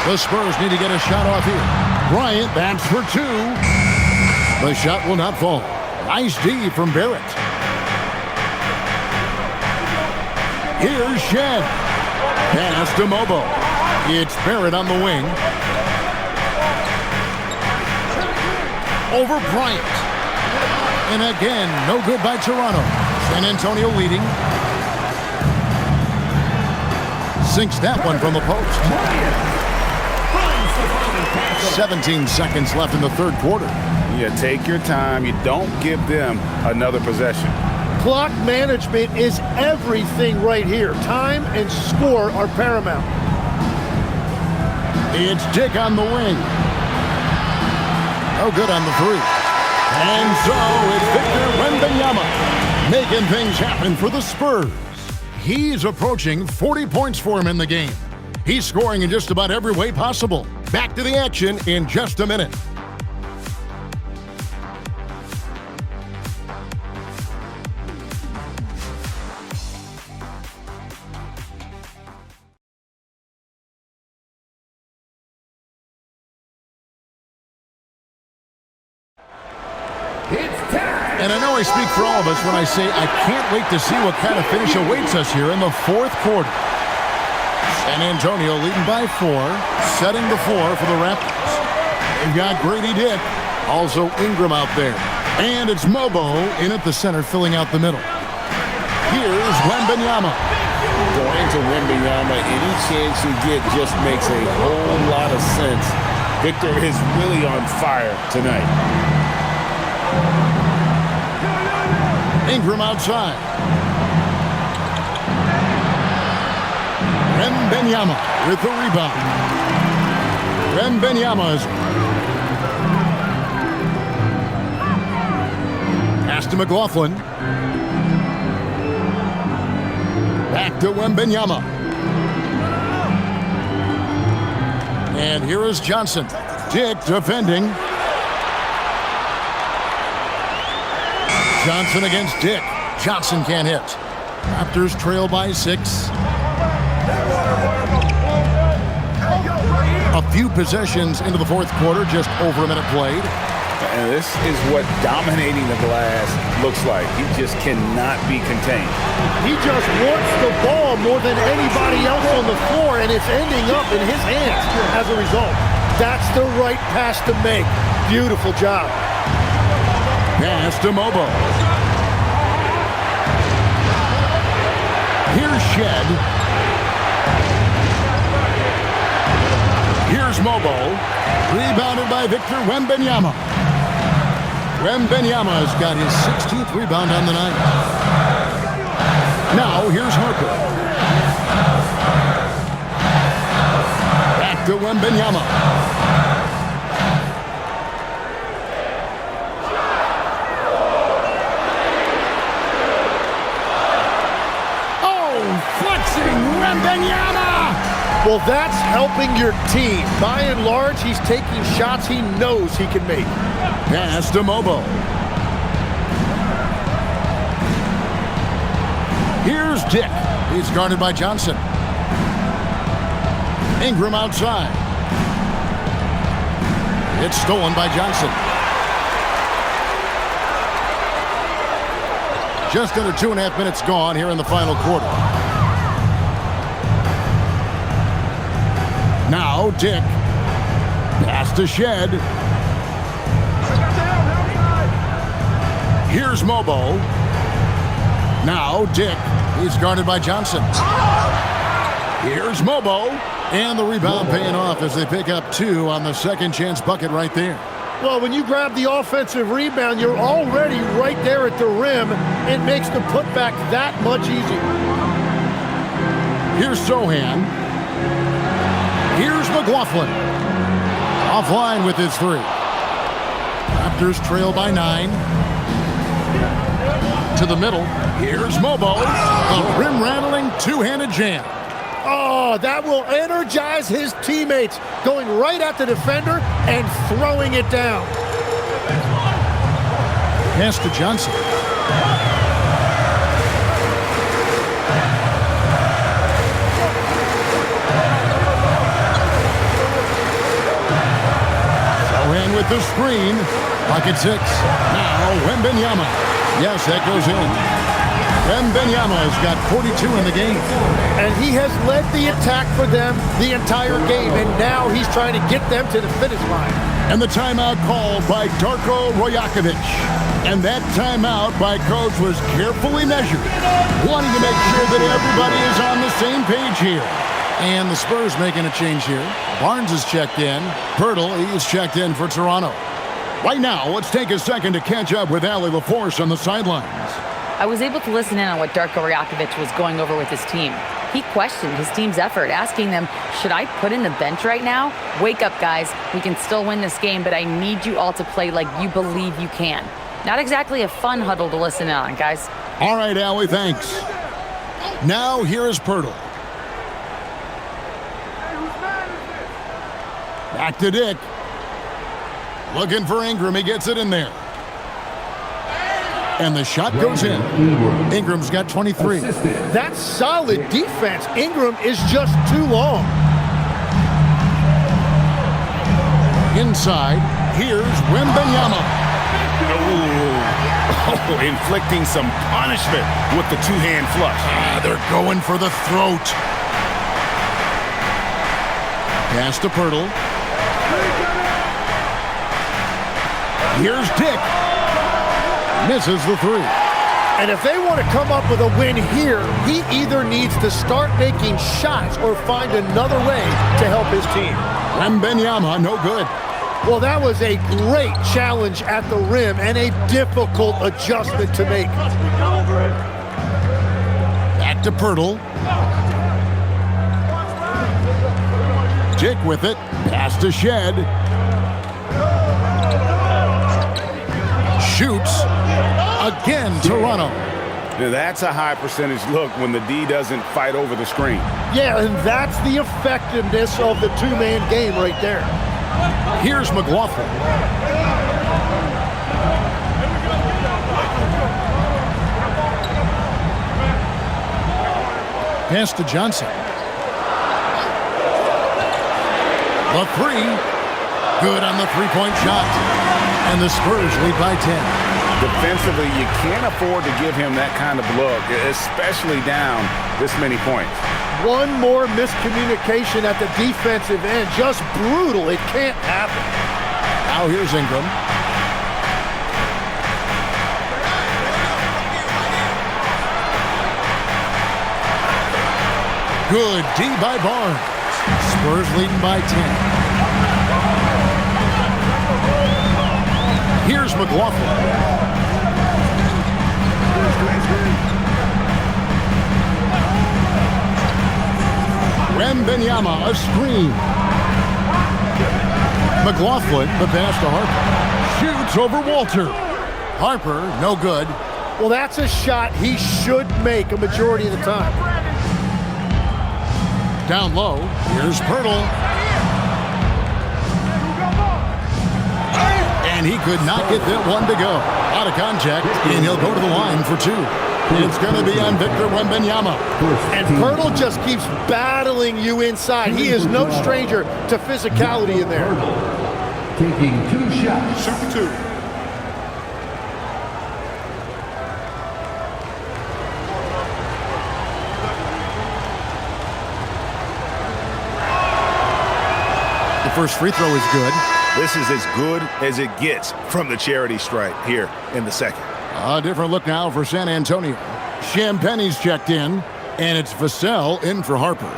The Spurs need to get a shot off here. Bryant bats for 2. The shot will not fall. Nice D from Barrett. Here's Shed. Pass to Mobo. It's Barrett on the wing. Over Bryant. And again, no good by Toronto. San Antonio leading. Sinks that one from the post. 17 seconds left in the third quarter. You take your time. You don't give them another possession. Clock management is everything right here. Time and score are paramount. It's Dick on the wing. No good on the 3. And so it's Victor Wembanyama making things happen for the Spurs. He's approaching 40 points for him in the game. He's scoring in just about every way possible. Back to the action in just a minute. And I know I speak for all of us when I say I can't wait to see what kind of finish awaits us here in the fourth quarter. San Antonio leading by 4, setting the floor for the Raptors. They've got Grady Dick, also Ingram out there. And it's Mobo in at the center, filling out the middle. Here's Wembanyama. Going to Wembanyama, any chance you get just makes a whole lot of sense. Victor is really on fire tonight. Ingram outside. Wembanyama with the rebound. Wembanyama's pass to McLaughlin. Back to Wembanyama. And here is Johnson. Dick defending. Johnson against Dick. Johnson can't hit. Raptors trail by 6. A few possessions into the fourth quarter, just over a minute played. And this is what dominating the glass looks like. He just cannot be contained. He just wants the ball more than anybody else on the floor, and it's ending up in his hands as a result. That's the right pass to make. Beautiful job. Pass to Mobo. Here's Shed. Here's Mobo. Rebounded by Victor Wembanyama. Wembanyama's got his 16th rebound on the night. Now here's Harper. Back to Wembanyama. Well, that's helping your team. By and large, he's taking shots he knows he can make. Pass to Mobo. Here's Dick. He's guarded by Johnson. Ingram outside. It's stolen by Johnson. Just under 2.5 minutes gone here in the final quarter. Now Dick. Pass to Shed. Here's Mobo. Now Dick. He's guarded by Johnson. Here's Mobo. And the rebound paying off as they pick up 2 on the second chance bucket right there. Well, when you grab the offensive rebound, you're already right there at the rim. It makes the putback that much easier. Here's Sohan. Here's McLaughlin. Offline with his 3. Raptors trail by 9. To the middle. Here's Mobo. A rim-rattling two-handed jam. Oh, that will energize his teammates. Going right at the defender and throwing it down. Pass to Johnson. Sohan with the screen. Pocket 6. Now Wembanyama. Yes, that goes in. Wembanyama has got 42 in the game. And he has led the attack for them the entire game, and now he's trying to get them to the finish line. And the timeout called by Darko Rajakovic. And that timeout by Coach was carefully measured, wanting to make sure that everybody is on the same page here. And the Spurs making a change here. Barnes is checked in. Pirtle, he's checked in for Toronto. Right now, let's take a second to catch up with Allie LaForce on the sidelines. I was able to listen in on what Darko Rajakovic was going over with his team. He questioned his team's effort, asking them, should I put in the bench right now? Wake up, guys. We can still win this game, but I need you all to play like you believe you can. Not exactly a fun huddle to listen in on, guys. All right, Allie, thanks. Now, here is Pirtle. Back to Dick. Looking for Ingram. He gets it in there. And the shot goes in. Ingram's got 23. That's solid defense. Ingram is just too long. Inside, here's Wembanyama. Oh, inflicting some punishment with the two-hand flush. They're going for the throat. Pass to Pirtle. Here's Dick. Misses the 3. And if they want to come up with a win here, he either needs to start making shots or find another way to help his team. Wembanyama, no good. Well, that was a great challenge at the rim and a difficult adjustment to make. Back to Pirtle. Dick with it. Pass to Shed. Shoots. Again, Toronto. Now that's a high percentage look when the D doesn't fight over the screen. Yeah, and that's the effectiveness of the two-man game right there. Here's McLaughlin. Pass to Johnson. The 3. Good on the three-point shot. And the Spurs lead by 10. Defensively, you can't afford to give him that kind of look, especially down this many points. One more miscommunication at the defensive end. Just brutal. It can't happen. Now here's Ingram. Good D by Barnes. Spurs leading by 10. Here's McLaughlin. Wembanyama, a screen. McLaughlin, the pass to Harper. Shoots over Walter. Harper, no good. Well, that's a shot he should make a majority of the time. Down low, here's Pirtle. And he could not get that one to go. Out of contact, and he'll go to the line for two. It's going to be on Victor Wembanyama. And Pirtle just keeps battling you inside. He is no stranger to physicality in there. Taking 2 shots. Shoot 2. The first free throw is good. This is as good as it gets from the charity stripe here in the second. A different look now for San Antonio. Champagne's checked in, and it's Vassell in for Harper.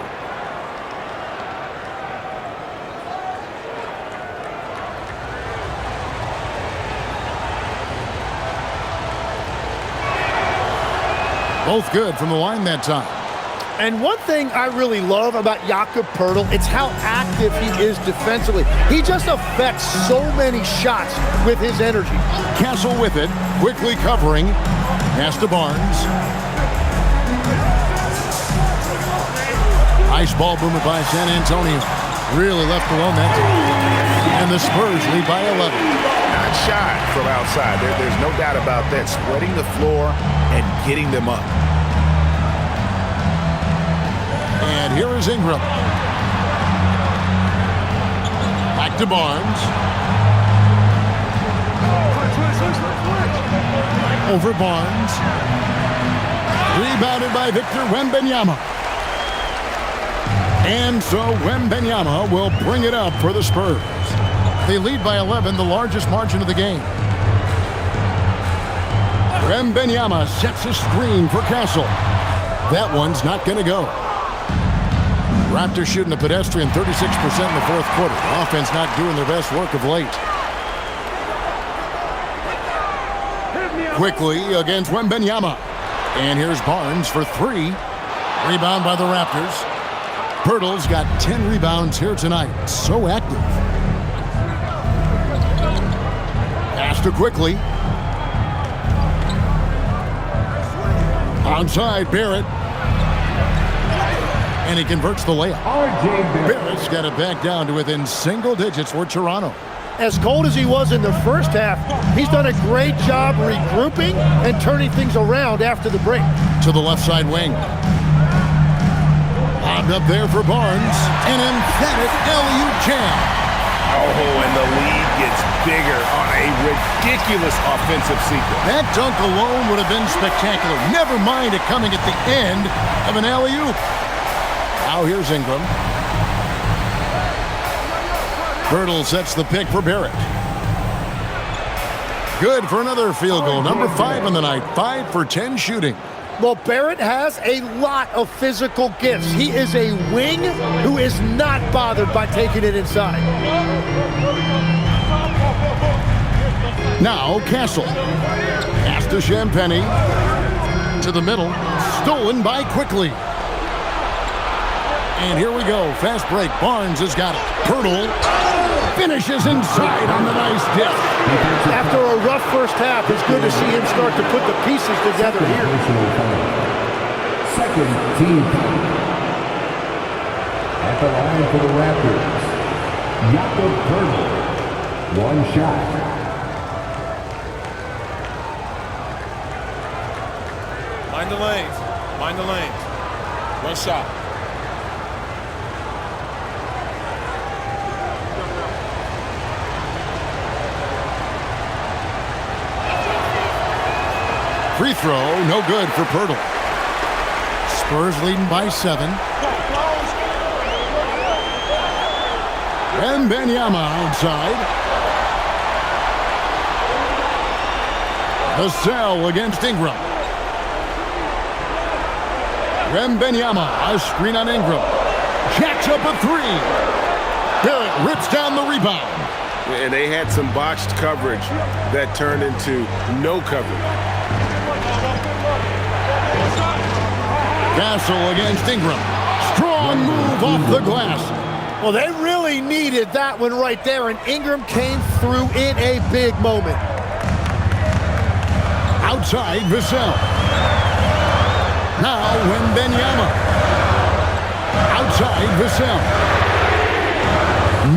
Both good from the line that time. And one thing I really love about Jakob Poeltl, it's how active he is defensively. He just affects so many shots with his energy. Castle with it, quickly covering. Pass to Barnes. Nice ball movement by San Antonio. Really left alone that time. And the Spurs lead by 11. Not shy from outside. There's no doubt about that. Spreading the floor and getting them up. And here is Ingram. Back to Barnes. Over Barnes. Rebounded by Victor Wembanyama. And so Wembanyama will bring it up for the Spurs. They lead by 11, the largest margin of the game. Wembanyama sets a screen for Castle. That one's not going to go. Raptors shooting the pedestrian 36% in the fourth quarter. Offense not doing their best work of late. Quickly against Wembanyama. And here's Barnes for 3. Rebound by the Raptors. Pirtle's got 10 rebounds here tonight. So active. Pass to Quickly. Outside Barrett. And he converts the layup. Barrett's got it back down to within single digits for Toronto. As cold as he was in the first half, he's done a great job regrouping and turning things around after the break. To the left side wing. Lobbed up there for Barnes. An emphatic alley-oop jam. Oh, and the lead gets bigger on a ridiculous offensive sequence. That dunk alone would have been spectacular. Never mind it coming at the end of an alley-oop. Now here's Ingram. Poeltl sets the pick for Barrett. Good for another field goal. Number 5 on the night. 5 for 10 shooting. Well, Barrett has a lot of physical gifts. He is a wing who is not bothered by taking it inside. Now Castle. Pass to Champagnie. To the middle. Stolen by Quickly. And here we go. Fast break. Barnes has got it. Poeltl finishes inside on the nice dip. After a rough first half, it's good to see him start to put the pieces together here. Second team. At the line for the Raptors, Jakob Poeltl. 1 shot. Mind the lanes. Mind the lanes. 1 shot. Free throw, no good for Pirtle. Spurs leading by 7. And Wembanyama outside. The cell against Ingram. Wembanyama, a screen on Ingram. Jacks up a 3. Barrett rips down the rebound. And they had some botched coverage that turned into no coverage. Castle against Ingram. Strong move off the glass. Well, they really needed that one right there, and Ingram came through in a big moment. Outside, Vassell. Now, Wembanyama. Outside, Vassell.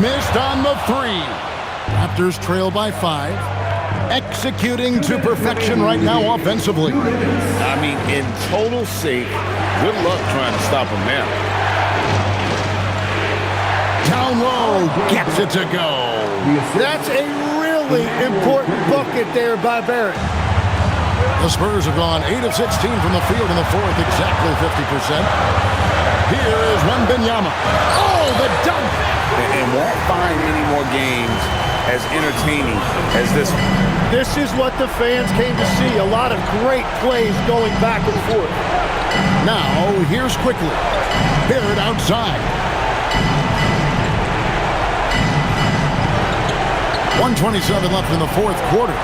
Missed on the 3. Raptors trail by 5. Executing to perfection right now offensively. I mean, in total sync. Good luck trying to stop him now. Down low, gets it to go. That's a really important bucket there by Barrett. The Spurs have gone 8 of 16 from the field in the fourth, exactly 50%. Here is Wembanyama. Oh, the dunk! And won't find any more games as entertaining as this one. This is what the fans came to see. A lot of great plays going back and forth. Now, here's quickly. Barrett outside. 1:27 left in the fourth quarter.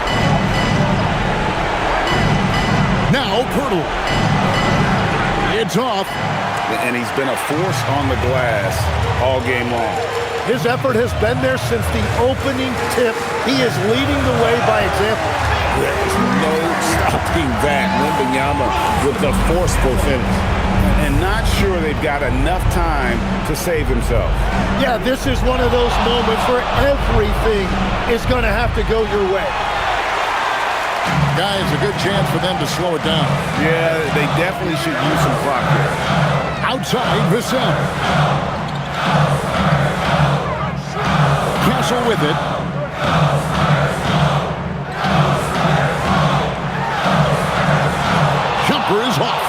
Now, Pirtle. It's off. And he's been a force on the glass all game long. His effort has been there since the opening tip. He is leading the way by example. There's no stopping that. Wembanyama with the forceful finish. And not sure they've got enough time to save themselves. Yeah, this is one of those moments where everything is going to have to go your way. Guys, a good chance for them to slow it down. Yeah, they definitely should use some clock here. Outside, Vassell. Castle with it. Jumper is off.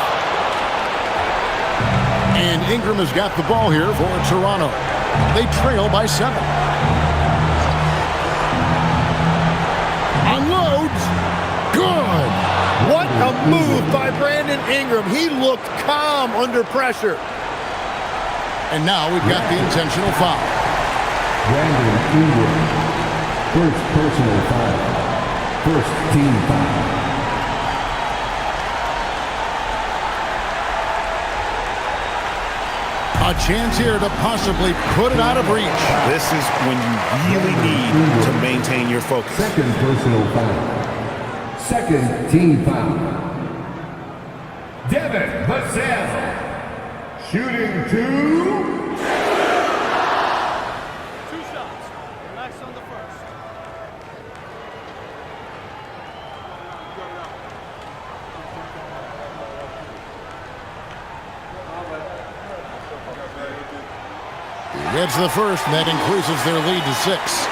And Ingram has got the ball here for Toronto. They trail by 7. Unloads. Good. What a move by Brandon Ingram. He looked calm under pressure. And now we've got the intentional foul. Brandon Ingram, first personal foul, first team foul. A chance here to possibly put it out of reach. This is when you really need to maintain your focus. Second personal foul, second team foul. Devin Vassell, shooting 2. Gets the first, and that increases their lead to 6.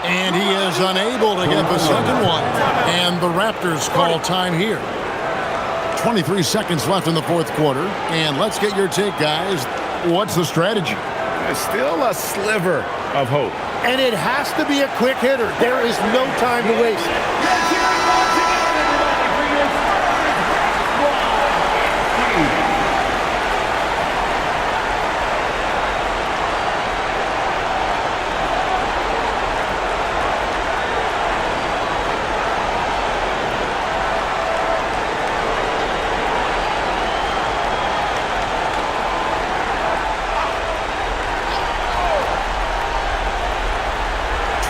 And he is unable to get the second one. And the Raptors call time here. 23 seconds left in the fourth quarter. And let's get your take, guys. What's the strategy? There's still a sliver of hope. And it has to be a quick hitter. There is no time to waste.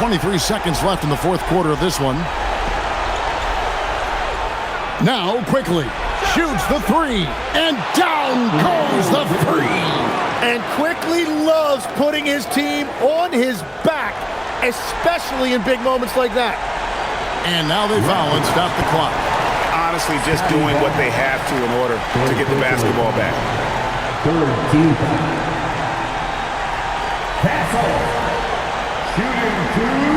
23 seconds left in the fourth quarter of this one. Now, quickly, shoots the 3, and down goes the 3. And quickly loves putting his team on his back, especially in big moments like that. And now they foul and stop the clock. Honestly, just doing what they have to in order to get the basketball back. Third team foul. Castle. Shooting 2.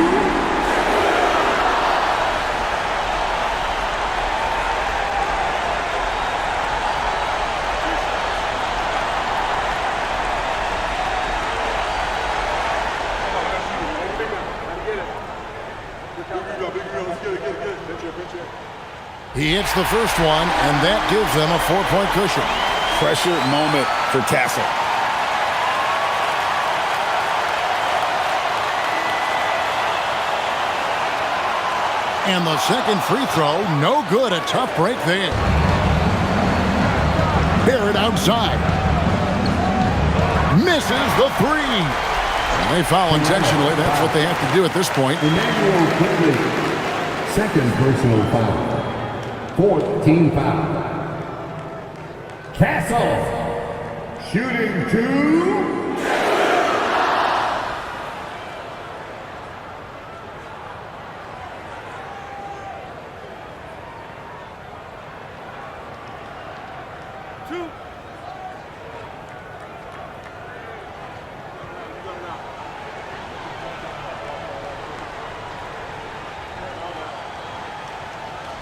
He hits the first one, and that gives them a 4-point cushion. Pressure moment for Castle. And the second free throw, no good. A tough break there. Barrett outside. Misses the three. And they foul intentionally. That's what they have to do at this point. Emmanuel Quigley. Second personal foul. 14 foul. Castle. Shooting 2.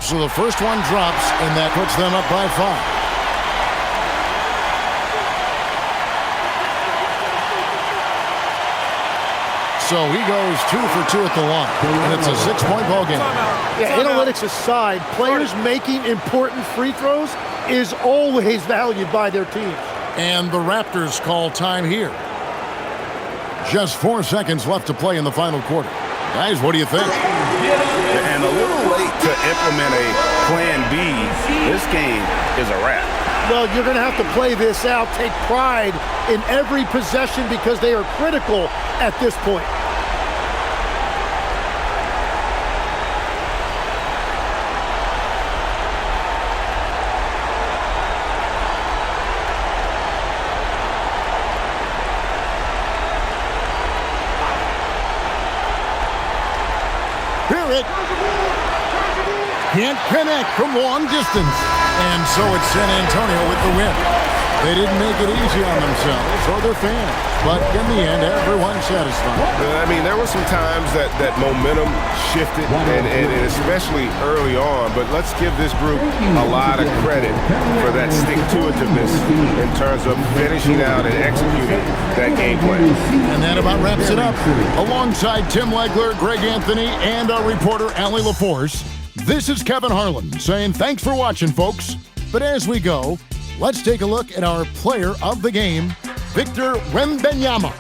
So the first one drops, and that puts them up by 5. So he goes 2 for 2 at the line, and it's a 6-point ball game. Yeah, analytics aside, players making important free throws is always valued by their teams. And the Raptors call time here. Just 4 seconds left to play in the final quarter. Guys, what do you think? And a little late to implement a plan B. This game is a wrap. Well, you're going to have to play this out, take pride in every possession because they are critical at this point. Can't connect from long distance. And so it's San Antonio with the win. They didn't make it easy on themselves or their fans. But in the end, everyone's satisfied. I mean, there were some times that momentum shifted, and especially early on. But let's give this group a lot of credit for that stick-to-itiveness in terms of finishing out and executing that game plan. And that about wraps it up. Alongside Tim Legler, Greg Anthony, and our reporter, Allie LaForce, this is Kevin Harlan saying thanks for watching, folks. But as we go, let's take a look at our player of the game, Victor Wembanyama.